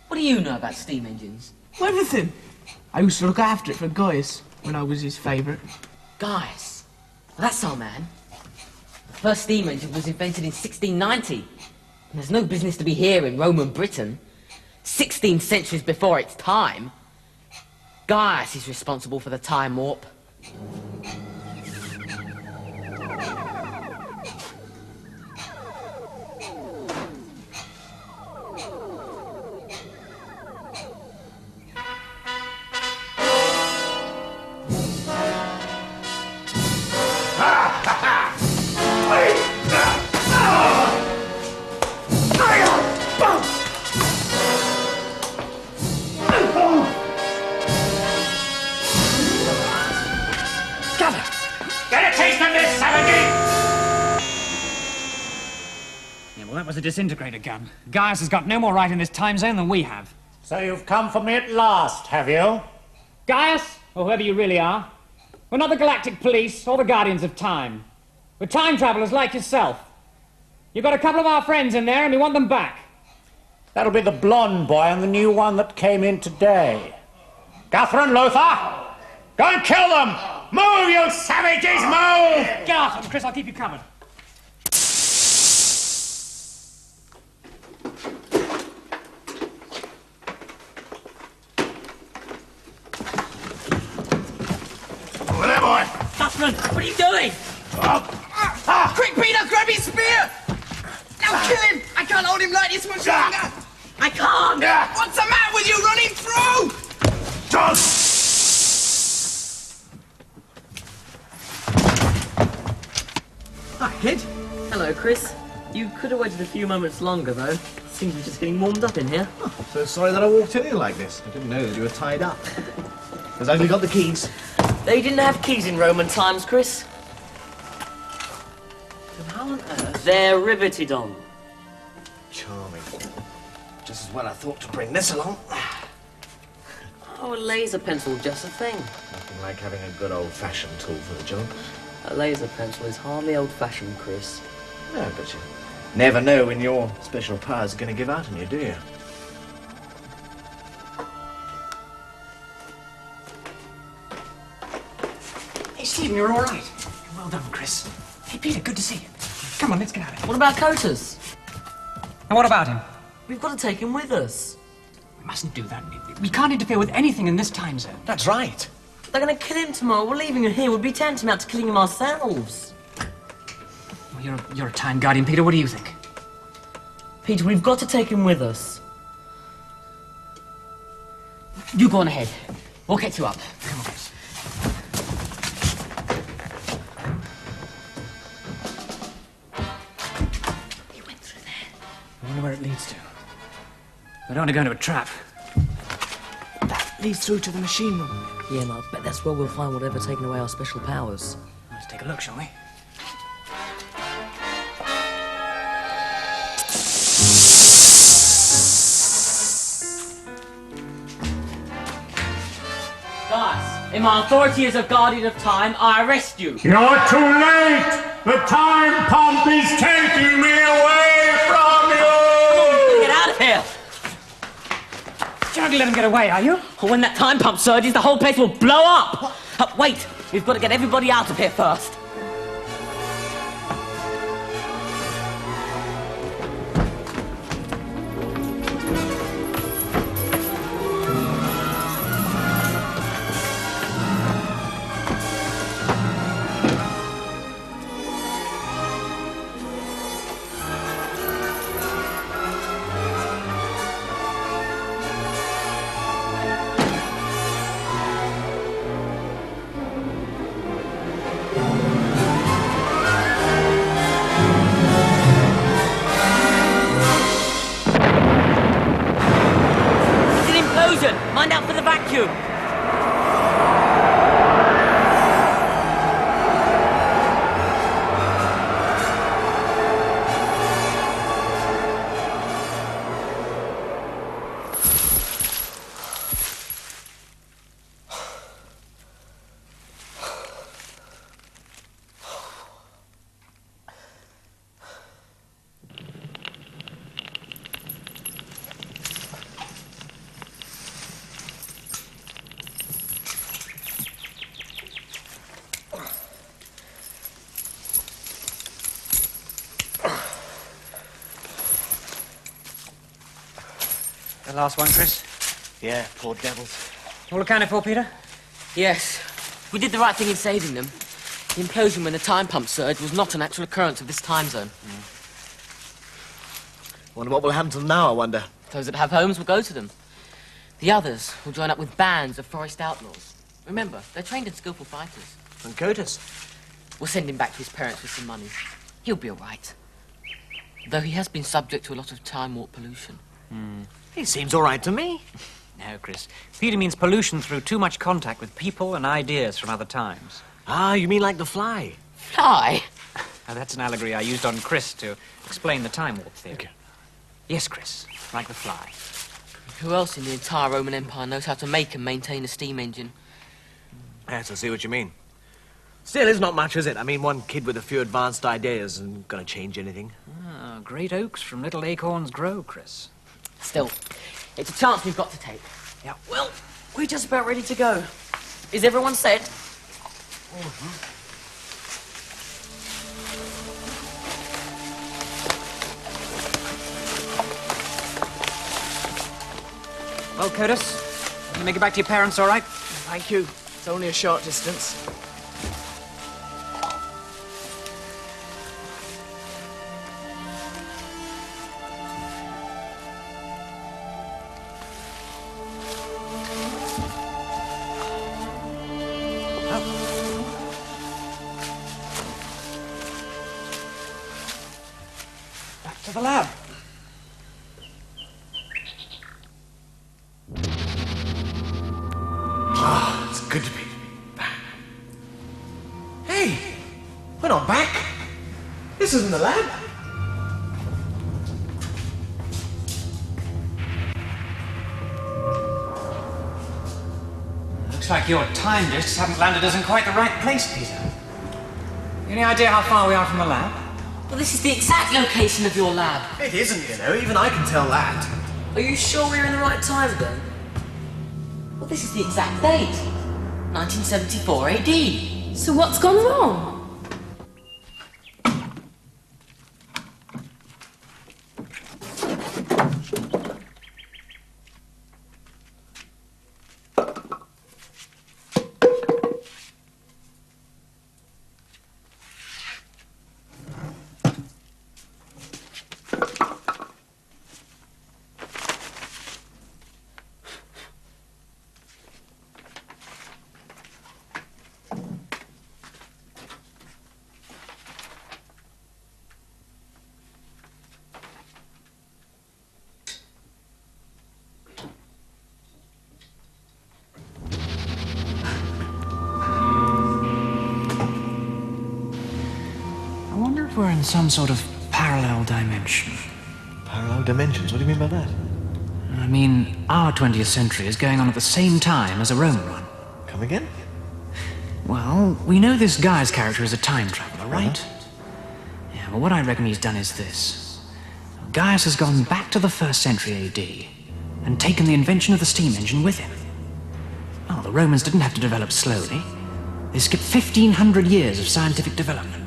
what do you know about steam engines? Everything. I used to look after it for Gaius when I was his favourite. Gaius? Well, that's our man. The first steam engine was invented in 1690. And there's no business to be here in Roman Britain. 16 centuries before its time. Gaius is responsible for the time warp. Get a taste of this, savages! Yeah, well, that was a disintegrator gun. Gaius has got no more right in this time zone than we have. So you've come for me at last, have you? Gaius, or whoever you really are, we're not the Galactic Police or the Guardians of Time. We're time travelers like yourself. You've got a couple of our friends in there and we want them back. That'll be the blonde boy and the new one that came in today. Guthrum, Lothar, go and kill them! Move, you savages, move! Get off them, Chris, I'll keep you covered. Over there, boy. Guthrum, what are you doing? Quick, Peter, grab his spear! Now kill him! I can't hold him like this much longer! I can't! What's the matter with you? Run him through! John! Hi, kid. Hello, Chris. You could have waited a few moments longer, though. Seems we're just getting warmed up in here. So sorry that I walked in here like this. I didn't know that you were tied up. I've only got the keys. They didn't have keys in Roman times, Chris. Then how on earth? They're riveted on. Charming. Just as well I thought to bring this along. Oh, a laser pencil, just a thing. Nothing like having a good old-fashioned tool for the job. A laser pencil is hardly old-fashioned, Chris. No, but you never know when your special powers are going to give out on you, do you? Hey, Stephen, you're all right. Well done, Chris. Hey, Peter, good to see you. Come on, let's get out of here. What about Kotus? And what about him? We've got to take him with us. We mustn't do that. We can't interfere with anything in this time zone. That's right. They're going to kill him tomorrow. We're leaving him here. We'd be tantamount to killing him ourselves. Well, you're a time guardian, Peter. What do you think? Peter, we've got to take him with us. You go on ahead. We'll get you up. Come on, Chris. He went through there. I wonder where it leads to. We don't want to go into a trap. That leads through to the machine room. Yeah, no, I bet that's where we'll find whatever taken away our special powers. Let's take a look, shall we? Guys, in my authority as a guardian of time, I arrest you. You're too late! The time pump is taking me away from you! Get out of here! You're not going to let him get away, are you? When that time pump surges, the whole place will blow up! Wait, we've got to get everybody out of here first. The last one, Chris? Yeah, poor devils. All accounted for, Peter? Yes. We did the right thing in saving them. The implosion when the time pump surged was not an actual occurrence of this time zone. Wonder what will happen to them now, I wonder. Those that have homes will go to them. The others will join up with bands of forest outlaws. Remember, they're trained and skillful fighters. And Cotus? We'll send him back to his parents with some money. He'll be all right. Though he has been subject to a lot of time warp pollution. He seems all right to me. No, Chris. Peter means pollution through too much contact with people and ideas from other times. Ah, you mean like the fly? Fly? Now, that's an allegory I used on Chris to explain the time warp theory. Okay. Yes, Chris, like the fly. Who else in the entire Roman Empire knows how to make and maintain a steam engine? Yes, I see what you mean. Still, it's not much, is it? I mean, one kid with a few advanced ideas isn't going to change anything. Ah, great oaks from little acorns grow, Chris. Still, it's a chance we've got to take. Yeah, well, we're just about ready to go. Is everyone set? Well, Cotus, you make it back to your parents all right? Thank you. It's only a short distance. Back to the lab. It's good to be back. Hey, we're not back. This isn't the lab. Looks like your time discs haven't landed us in quite the right place, Peter. Any idea how far we are from the lab? Well, this is the exact location of your lab. It isn't, you know. Even I can tell that. Are you sure we're in the right time then? Well, this is the exact date. 1974 AD. So what's gone wrong? I wonder if we're in some sort of parallel dimension. Parallel dimensions? What do you mean by that? I mean, our 20th century is going on at the same time as a Roman one. Come again? Well, we know this guy's character is a time traveler, right? Yeah, well, what I reckon he's done is this. Gaius has gone back to the 1st century AD and taken the invention of the steam engine with him. Well, the Romans didn't have to develop slowly. They skipped 1,500 years of scientific development.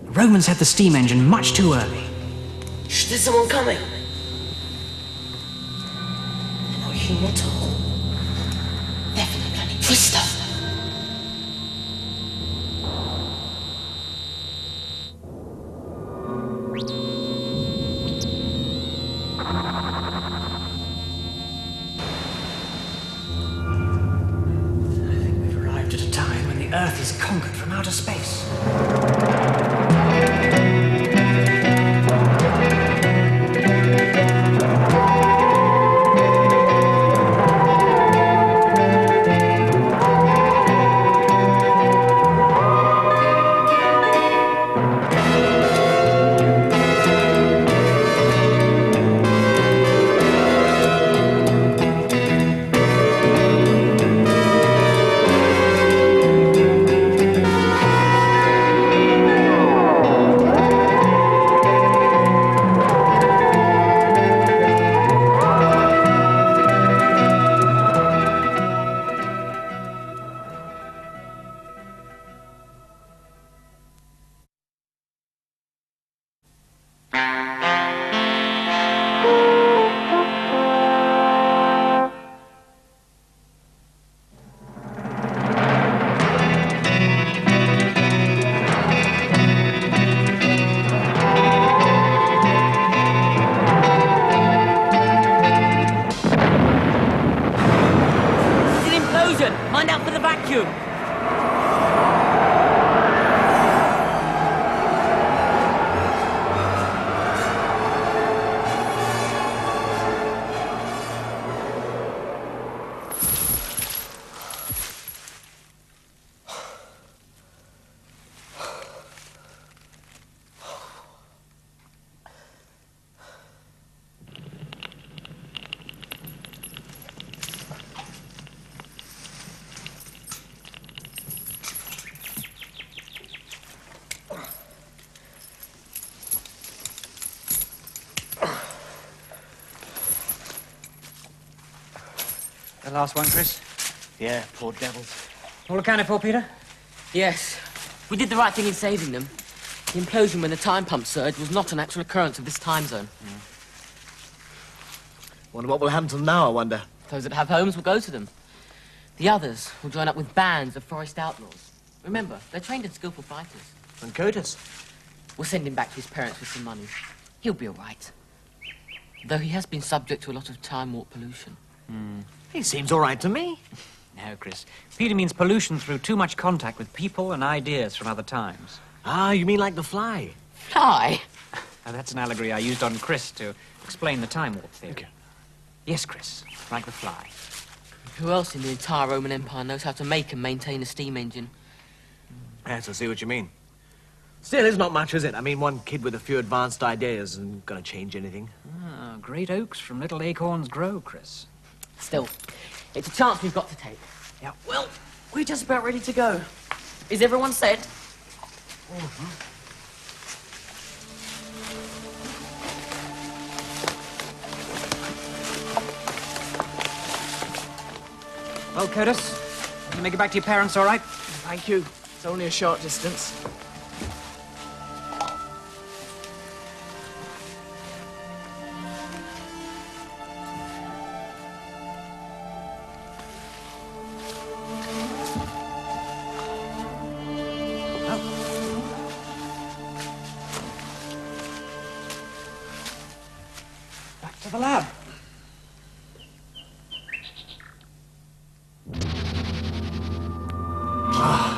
The Romans had the steam engine much too early. Shh, there's someone coming. No, you're not all. Definitely bloody Twister. I think we've arrived at a time when the Earth is conquered from outer space. The last one, Chris? Yeah, poor devils. All accounted for, Peter? Yes. We did the right thing in saving them. The implosion when the time pump surged was not an actual occurrence of this time zone. Wonder what will happen to them now, I wonder. Those that have homes will go to them. The others will join up with bands of forest outlaws. Remember, they're trained and skillful fighters. And Curtis? We'll send him back to his parents with some money. He'll be all right. Though he has been subject to a lot of time warp pollution. He seems all right to me. No, Chris. Peter means pollution through too much contact with people and ideas from other times. Ah, you mean like the fly? Fly? Now, that's an allegory I used on Chris to explain the time warp theory. Okay. Yes, Chris, like the fly. Who else in the entire Roman Empire knows how to make and maintain a steam engine? Yes, I see what you mean. Still, it's not much, is it? I mean, one kid with a few advanced ideas isn't going to change anything. Ah, great oaks from little acorns grow, Chris. Still, it's a chance we've got to take. Yeah. Well, we're just about ready to go. Is everyone set? Well, Curtis, can you make it back to your parents all right? Thank you. It's only a short distance. Back to the lab.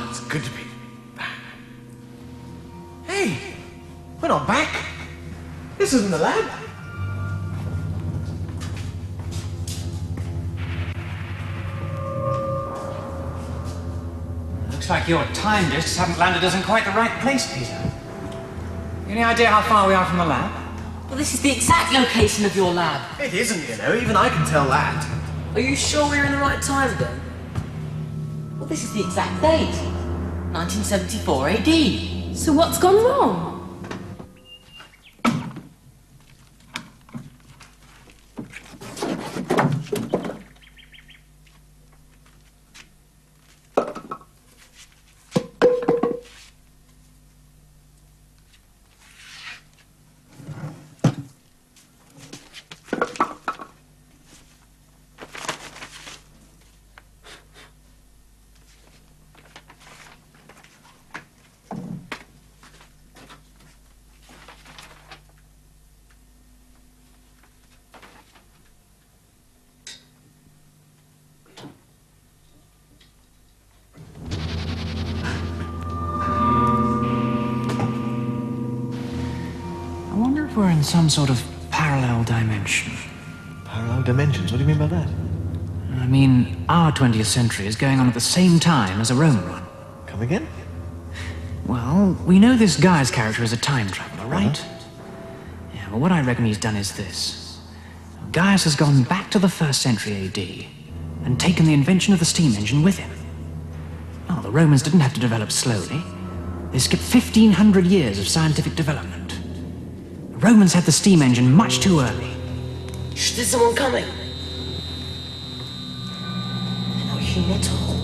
It's good to be back. Hey, we're not back. This isn't the lab. Looks like your time discs haven't landed us in quite the right place, Peter. Any idea how far we are from the lab? Well, this is the exact location of your lab. It isn't, you know. Even I can tell that. Are you sure we're in the right time zone? Well, this is the exact date. 1974 AD. So what's gone wrong? I wonder if we're in some sort of parallel dimension. Parallel dimensions? What do you mean by that? I mean, our 20th century is going on at the same time as a Roman one. Come again? Well, we know this guy's character is a time traveler, right? Yeah, well, what I reckon he's done is this. Gaius has gone back to the 1st century AD and taken the invention of the steam engine with him. Well, the Romans didn't have to develop slowly. They skipped 1,500 years of scientific development. The Romans had the steam engine much too early. Shh, there's someone coming. They're not human at all.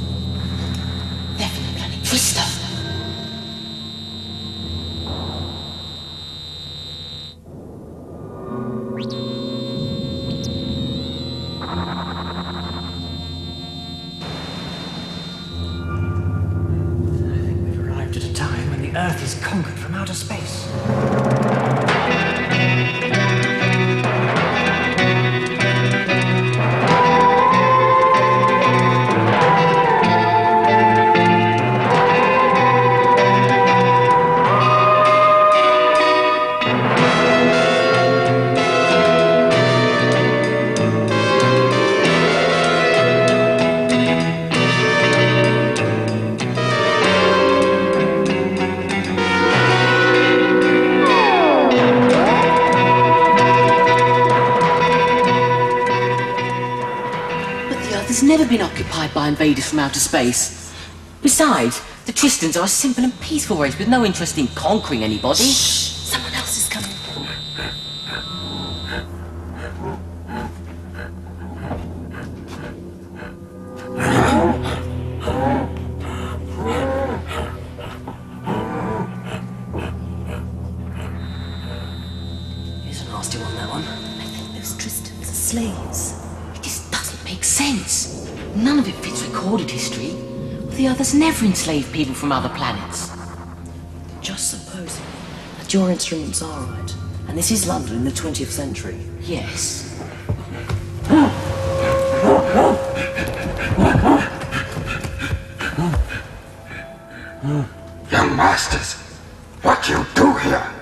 They're from the planet Twister. We've arrived at a time when the Earth is conquered from outer space. It's never been occupied by invaders from outer space. Besides, the Tristans are a simple and peaceful race with no interest in conquering anybody. Someone else is coming. that one. I think those Tristans are slaves. It just doesn't make sense. None of it fits recorded history. The others never enslaved people from other planets. Just supposing that your instruments are right, and this is London in the 20th century. Yes. Young masters, what you do here?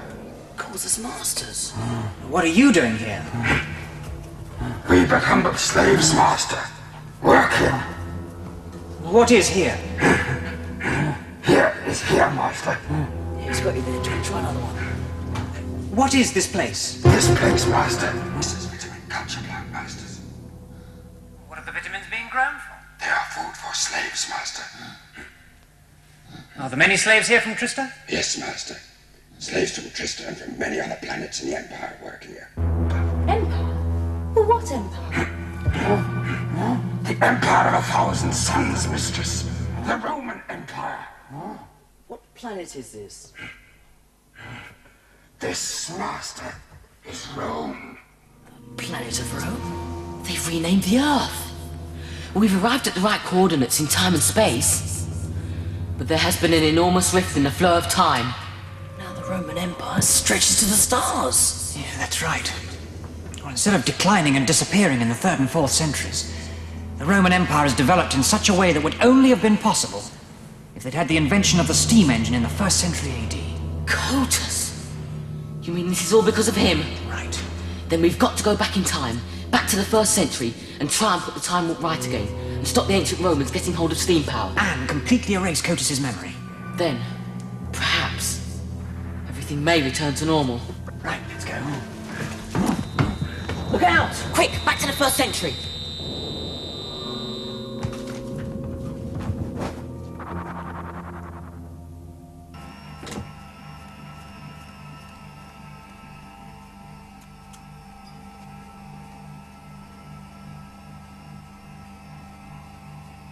Calls us masters. What are you doing here? We but humble slaves, master. Working. What is here? Here is here, master. He's got you there, John. Try another one. What is this place? This place, master. This is vitamin culture plant, masters. What are the vitamins being grown for? They are food for slaves, master. Are there many slaves here from Trista? Yes, master. Slaves from Trista and from many other planets in the Empire work here. Empire? Well, what empire? The Empire of 1,000 Suns, mistress. The Roman Empire. What planet is this? This, master, is Rome. Planet of Rome? They've renamed the Earth. We've arrived at the right coordinates in time and space. But there has been an enormous rift in the flow of time. Now the Roman Empire stretches to the stars. Yeah, that's right. Well, instead of declining and disappearing in the 3rd and 4th centuries, the Roman Empire has developed in such a way that would only have been possible if they'd had the invention of the steam engine in the 1st century AD. Cotus! You mean this is all because of him? Right. Then we've got to go back in time, back to the 1st century, and try and put the time warp right again, and stop the ancient Romans getting hold of steam power. And completely erase Cotus's memory. Then, perhaps, everything may return to normal. Right, let's go. Look out! Quick, back to the 1st century!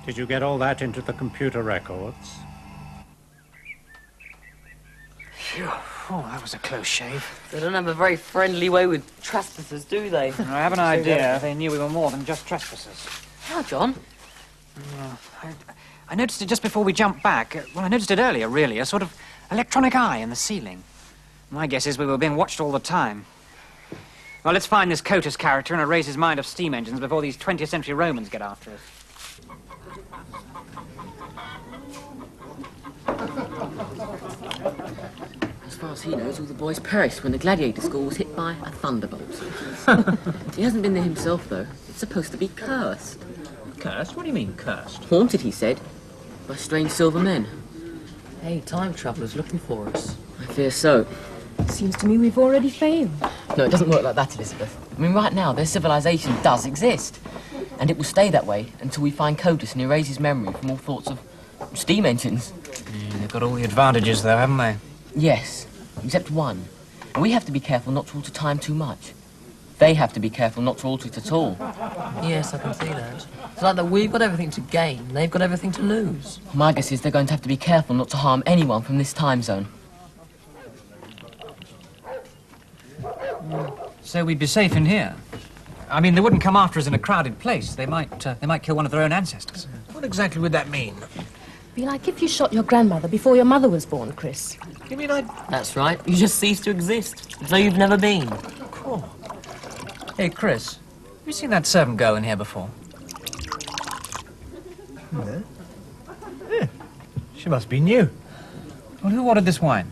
Did you get all that into the computer records? Phew. Oh, that was a close shave. They don't have a very friendly way with trespassers, do they? I have an idea they knew we were more than just trespassers. How, John? I noticed it just before we jumped back. Well, I noticed it earlier, really. A sort of electronic eye in the ceiling. My guess is we were being watched all the time. Well, let's find this Cotus character and erase his mind of steam engines before these 20th century Romans get after us. As far as he knows, all the boys perished when the gladiator school was hit by a thunderbolt. He hasn't been there himself, though. It's supposed to be cursed. Cursed? What do you mean, cursed? Haunted, he said, by strange silver men. Hey, time travelers looking for us. I fear so. Seems to me we've already failed. No, it doesn't work like that, Elizabeth. I mean, right now, their civilization does exist. And it will stay that way until we find Cotus and erase his memory from all thoughts of steam engines. They've got all the advantages, though, haven't they? Yes, except one. And we have to be careful not to alter time too much. They have to be careful not to alter it at all. Yes, I can see that. It's like that we've got everything to gain, they've got everything to lose. My guess is they're going to have to be careful not to harm anyone from this time zone. So we'd be safe in here? I mean, they wouldn't come after us in a crowded place. They might kill one of their own ancestors. What exactly would that mean? Be like if you shot your grandmother before your mother was born, Chris. You mean I'd... That's right, you just cease to exist, as though you've never been. Cool. Hey, Chris, have you seen that servant girl in here before? No. Yeah. She must be new. Well, who ordered this wine?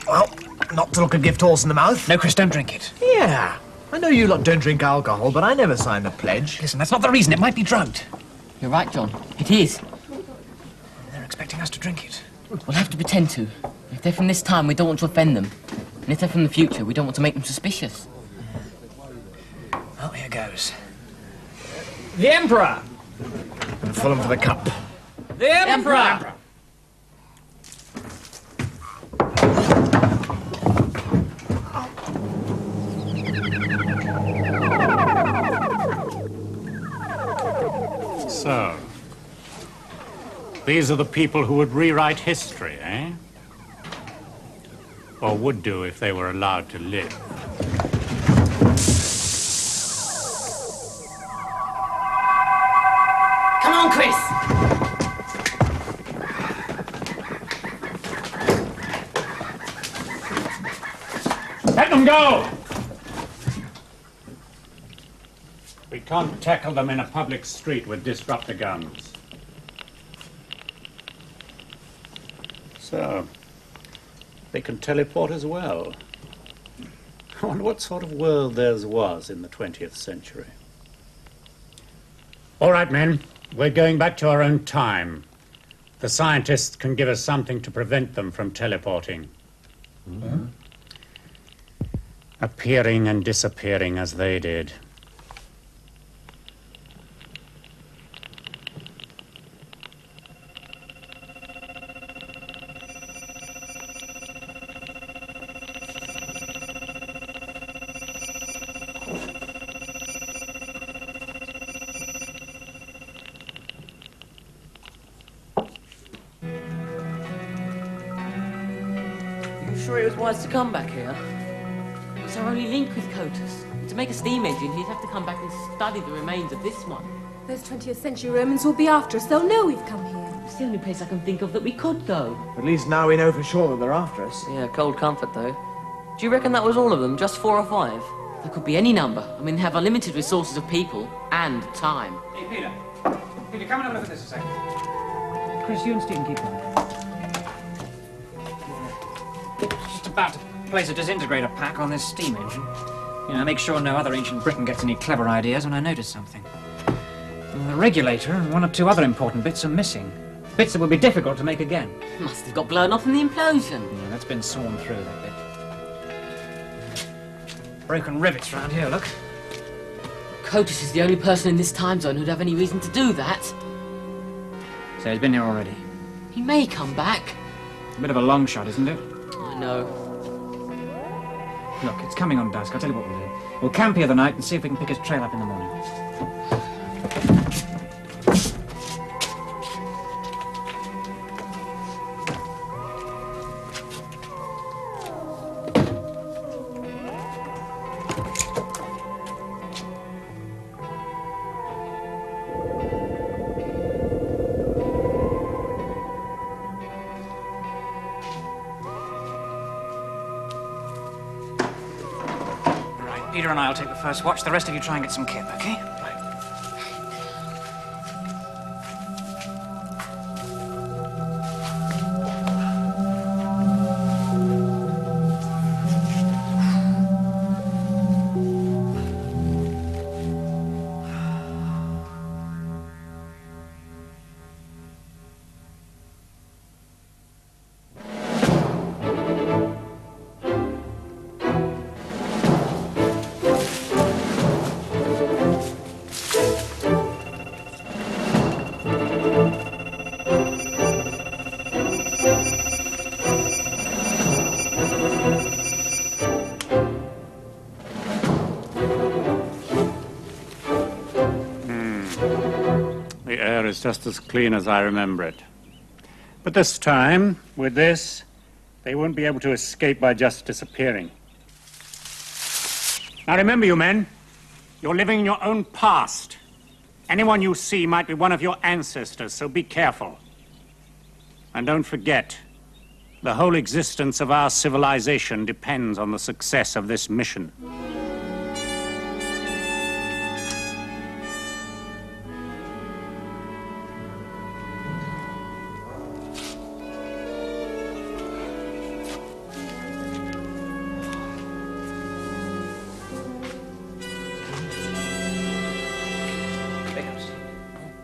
Well, not to look a gift horse in the mouth. No, Chris, don't drink it. Yeah. I know you lot don't drink alcohol, but I never signed a pledge. Listen, that's not the reason. It might be drugged. You're right, John. It is. They're expecting us to drink it. We'll have to pretend to. If they're from this time, we don't want to offend them. And if they're from the future, we don't want to make them suspicious. Well, here goes. The Emperor! And Fulham for the cup. The Emperor! So, these are the people who would rewrite history, eh? or would do if they were allowed to live. Come on, Chris! Let them go! We can't tackle them in a public street with disruptor guns. So, they can teleport as well. I wonder what sort of world theirs was in the 20th century. All right, men. We're going back to our own time. The scientists can give us something to prevent them from teleporting. Mm-hmm. Appearing and disappearing as they did. Sure it was wise to come back here? It's our only link with Cotus. To make a steam engine, he'd have to come back and study the remains of this one. Those 20th century Romans will be after us. They'll know we've come here. It's the only place I can think of that we could go. At least now we know for sure that they're after us. Yeah, cold comfort, though. Do you reckon that was all of them? Just 4 or 5? There could be any number. I mean, they have unlimited resources of people and time. Hey, Peter. Peter, come and have a look at this a second. Chris, you and Stephen keep on. Just about to place a disintegrator pack on this steam engine. You know, make sure no other ancient Briton gets any clever ideas when I notice something. And the regulator and 1 or 2 other important bits are missing. Bits that would be difficult to make again. Must have got blown off in the implosion. Yeah, that's been sawn through, that bit. Broken rivets round here, look. Cotus is the only person in this time zone who'd have any reason to do that. So he's been here already. He may come back. It's a bit of a long shot, isn't it? I know. Look, it's coming on dusk. I'll tell you what we'll do. We'll camp here the night and see if we can pick his trail up in the morning. Peter and I will take the first watch. The rest of you try and get some kip, okay? It's just as clean as I remember it. But this time, with this, they won't be able to escape by just disappearing. Now remember, you men, you're living in your own past. Anyone you see might be one of your ancestors, so be careful. And don't forget, the whole existence of our civilization depends on the success of this mission.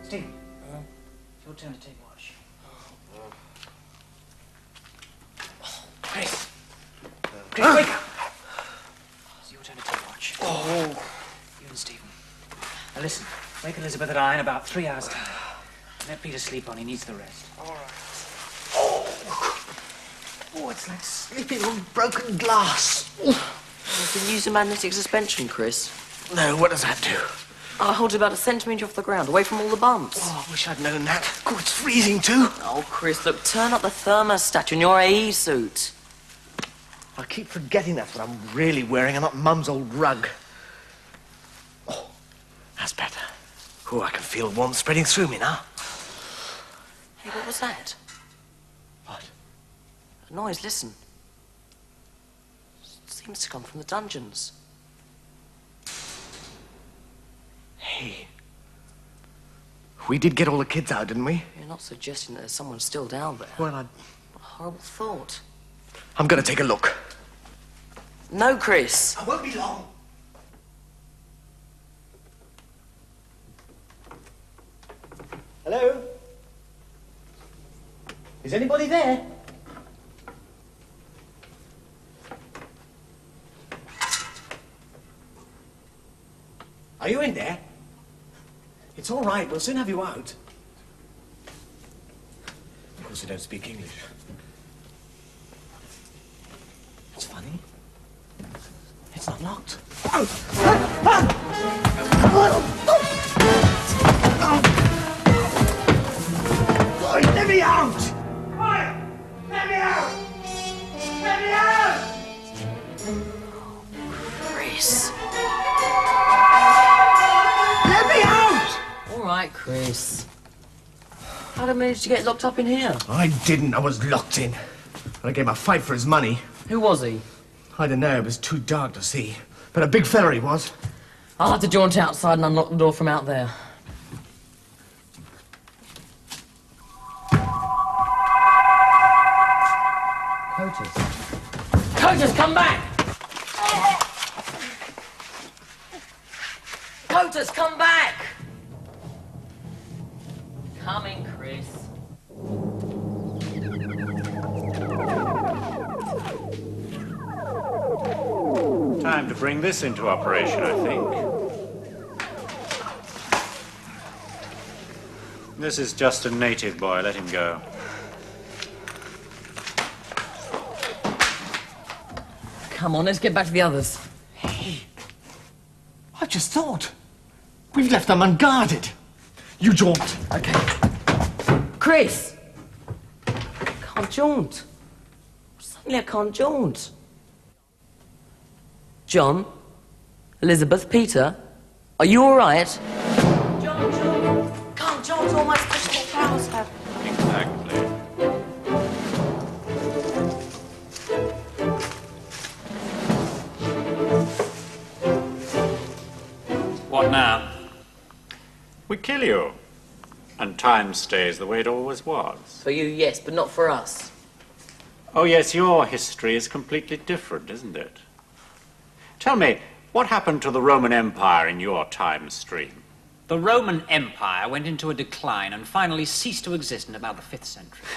Steve, it's your turn to take watch. Chris! Chris, wake up! It's your turn to take watch. You and Stephen. Now listen, wake Elizabeth and I in about 3 hours' time. Let Peter sleep on, he needs the rest. All right. Oh, it's like sleeping on broken glass. You can use a magnetic suspension, Chris. No, what does that do? I'll hold you about a centimetre off the ground, away from all the bumps. Oh, I wish I'd known that. Oh, it's freezing too. Oh, Chris, look, turn up the thermostat in your AE suit. I keep forgetting that's what I'm really wearing and not Mum's old rug. Oh, that's better. Oh, I can feel warmth spreading through me now. Hey, what was that? What? A noise, listen. Seems to come from the dungeons. Hey. We did get all the kids out, didn't we? You're not suggesting that there's someone still down there. Well, What a horrible thought. I'm gonna take a look. No, Chris. I won't be long. Hello? Is anybody there? Are you in there? It's all right. We'll soon have you out. Of course, you don't speak English. It's funny. It's not locked. Let me out! Quiet! Let me out! Let me out! Chris. Let me out! All right, Chris. How did I manage to get locked up in here? I didn't. I was locked in. I gave him a fight for his money. Who was he? I don't know. It was too dark to see. But a big fella he was. I'll have to jaunt outside and unlock the door from out there. Coaches, come back! Coaches, come back! Coming, Chris. Time to bring this into operation, I think. This is just a native boy. Let him go. Come on, let's get back to the others. Hey, I just thought. We've left them unguarded. You jaunt. Okay. Chris! Can't jaunt. Suddenly I can't jaunt. John? Elizabeth? Peter? Are you all right? John! Can't jaunt, all my special powers have. Exactly. What now? We kill you. And time stays the way it always was. For you, yes, but not for us. Oh, yes, your history is completely different, isn't it? Tell me, what happened to the Roman Empire in your time stream? The Roman Empire went into a decline and finally ceased to exist in about the 5th century.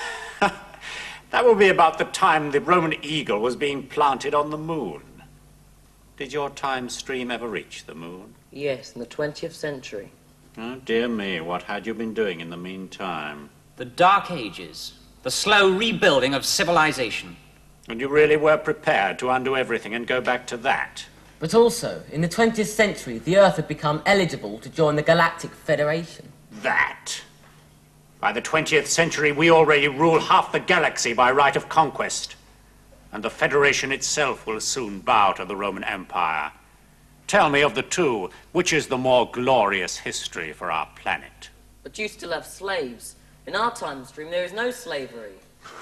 That will be about the time the Roman eagle was being planted on the moon. Did your time stream ever reach the moon? Yes, in the 20th century. Oh, dear me, what had you been doing in the meantime? The Dark Ages. The slow rebuilding of civilization. And you really were prepared to undo everything and go back to that? But also, in the 20th century, the Earth had become eligible to join the Galactic Federation. That? By the 20th century, we already rule half the galaxy by right of conquest. And the Federation itself will soon bow to the Roman Empire. Tell me of the two, which is the more glorious history for our planet? But you still have slaves. In our time stream, there is no slavery.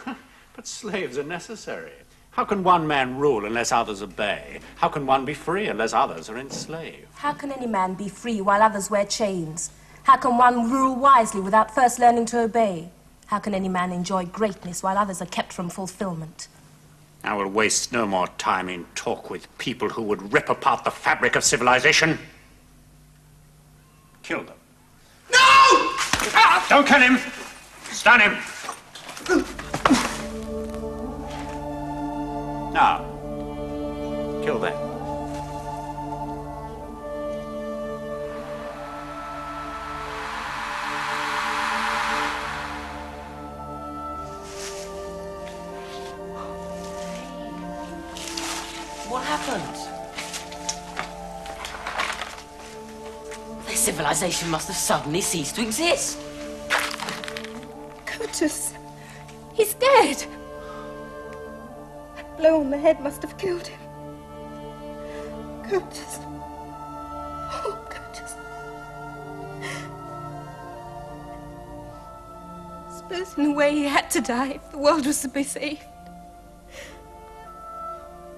But slaves are necessary. How can one man rule unless others obey? How can one be free unless others are enslaved? How can any man be free while others wear chains? How can one rule wisely without first learning to obey? How can any man enjoy greatness while others are kept from fulfillment? I will waste no more time in talk with people who would rip apart the fabric of civilization. Kill them. No! Ah, don't kill him! Stun him! Now, kill them. What happened? Their civilization must have suddenly ceased to exist. Cotus, he's dead. blow on the head must have killed him. Coaches. Oh, coaches. I suppose in a way he had to die if the world was to be saved.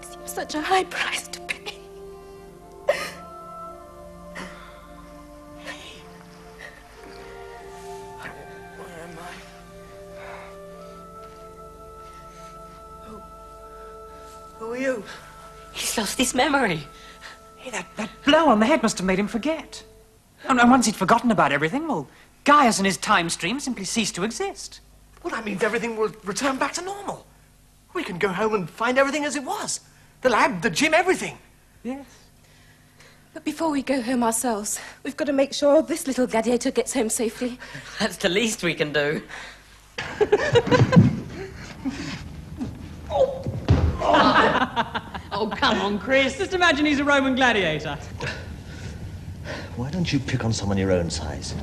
It seems such a high price to pay. Where am I? Who are you? He's lost his memory. Hey, that blow on the head must have made him forget. And once he'd forgotten about everything, well, Gaius and his time stream simply ceased to exist. Well, that means everything will return back to normal. We can go home and find everything as it was. The lab, the gym, everything. Yes. But before we go home ourselves, we've got to make sure this little gladiator gets home safely. That's the least we can do. Oh, come on, Chris. Just imagine he's a Roman gladiator. Why don't you pick on someone your own size?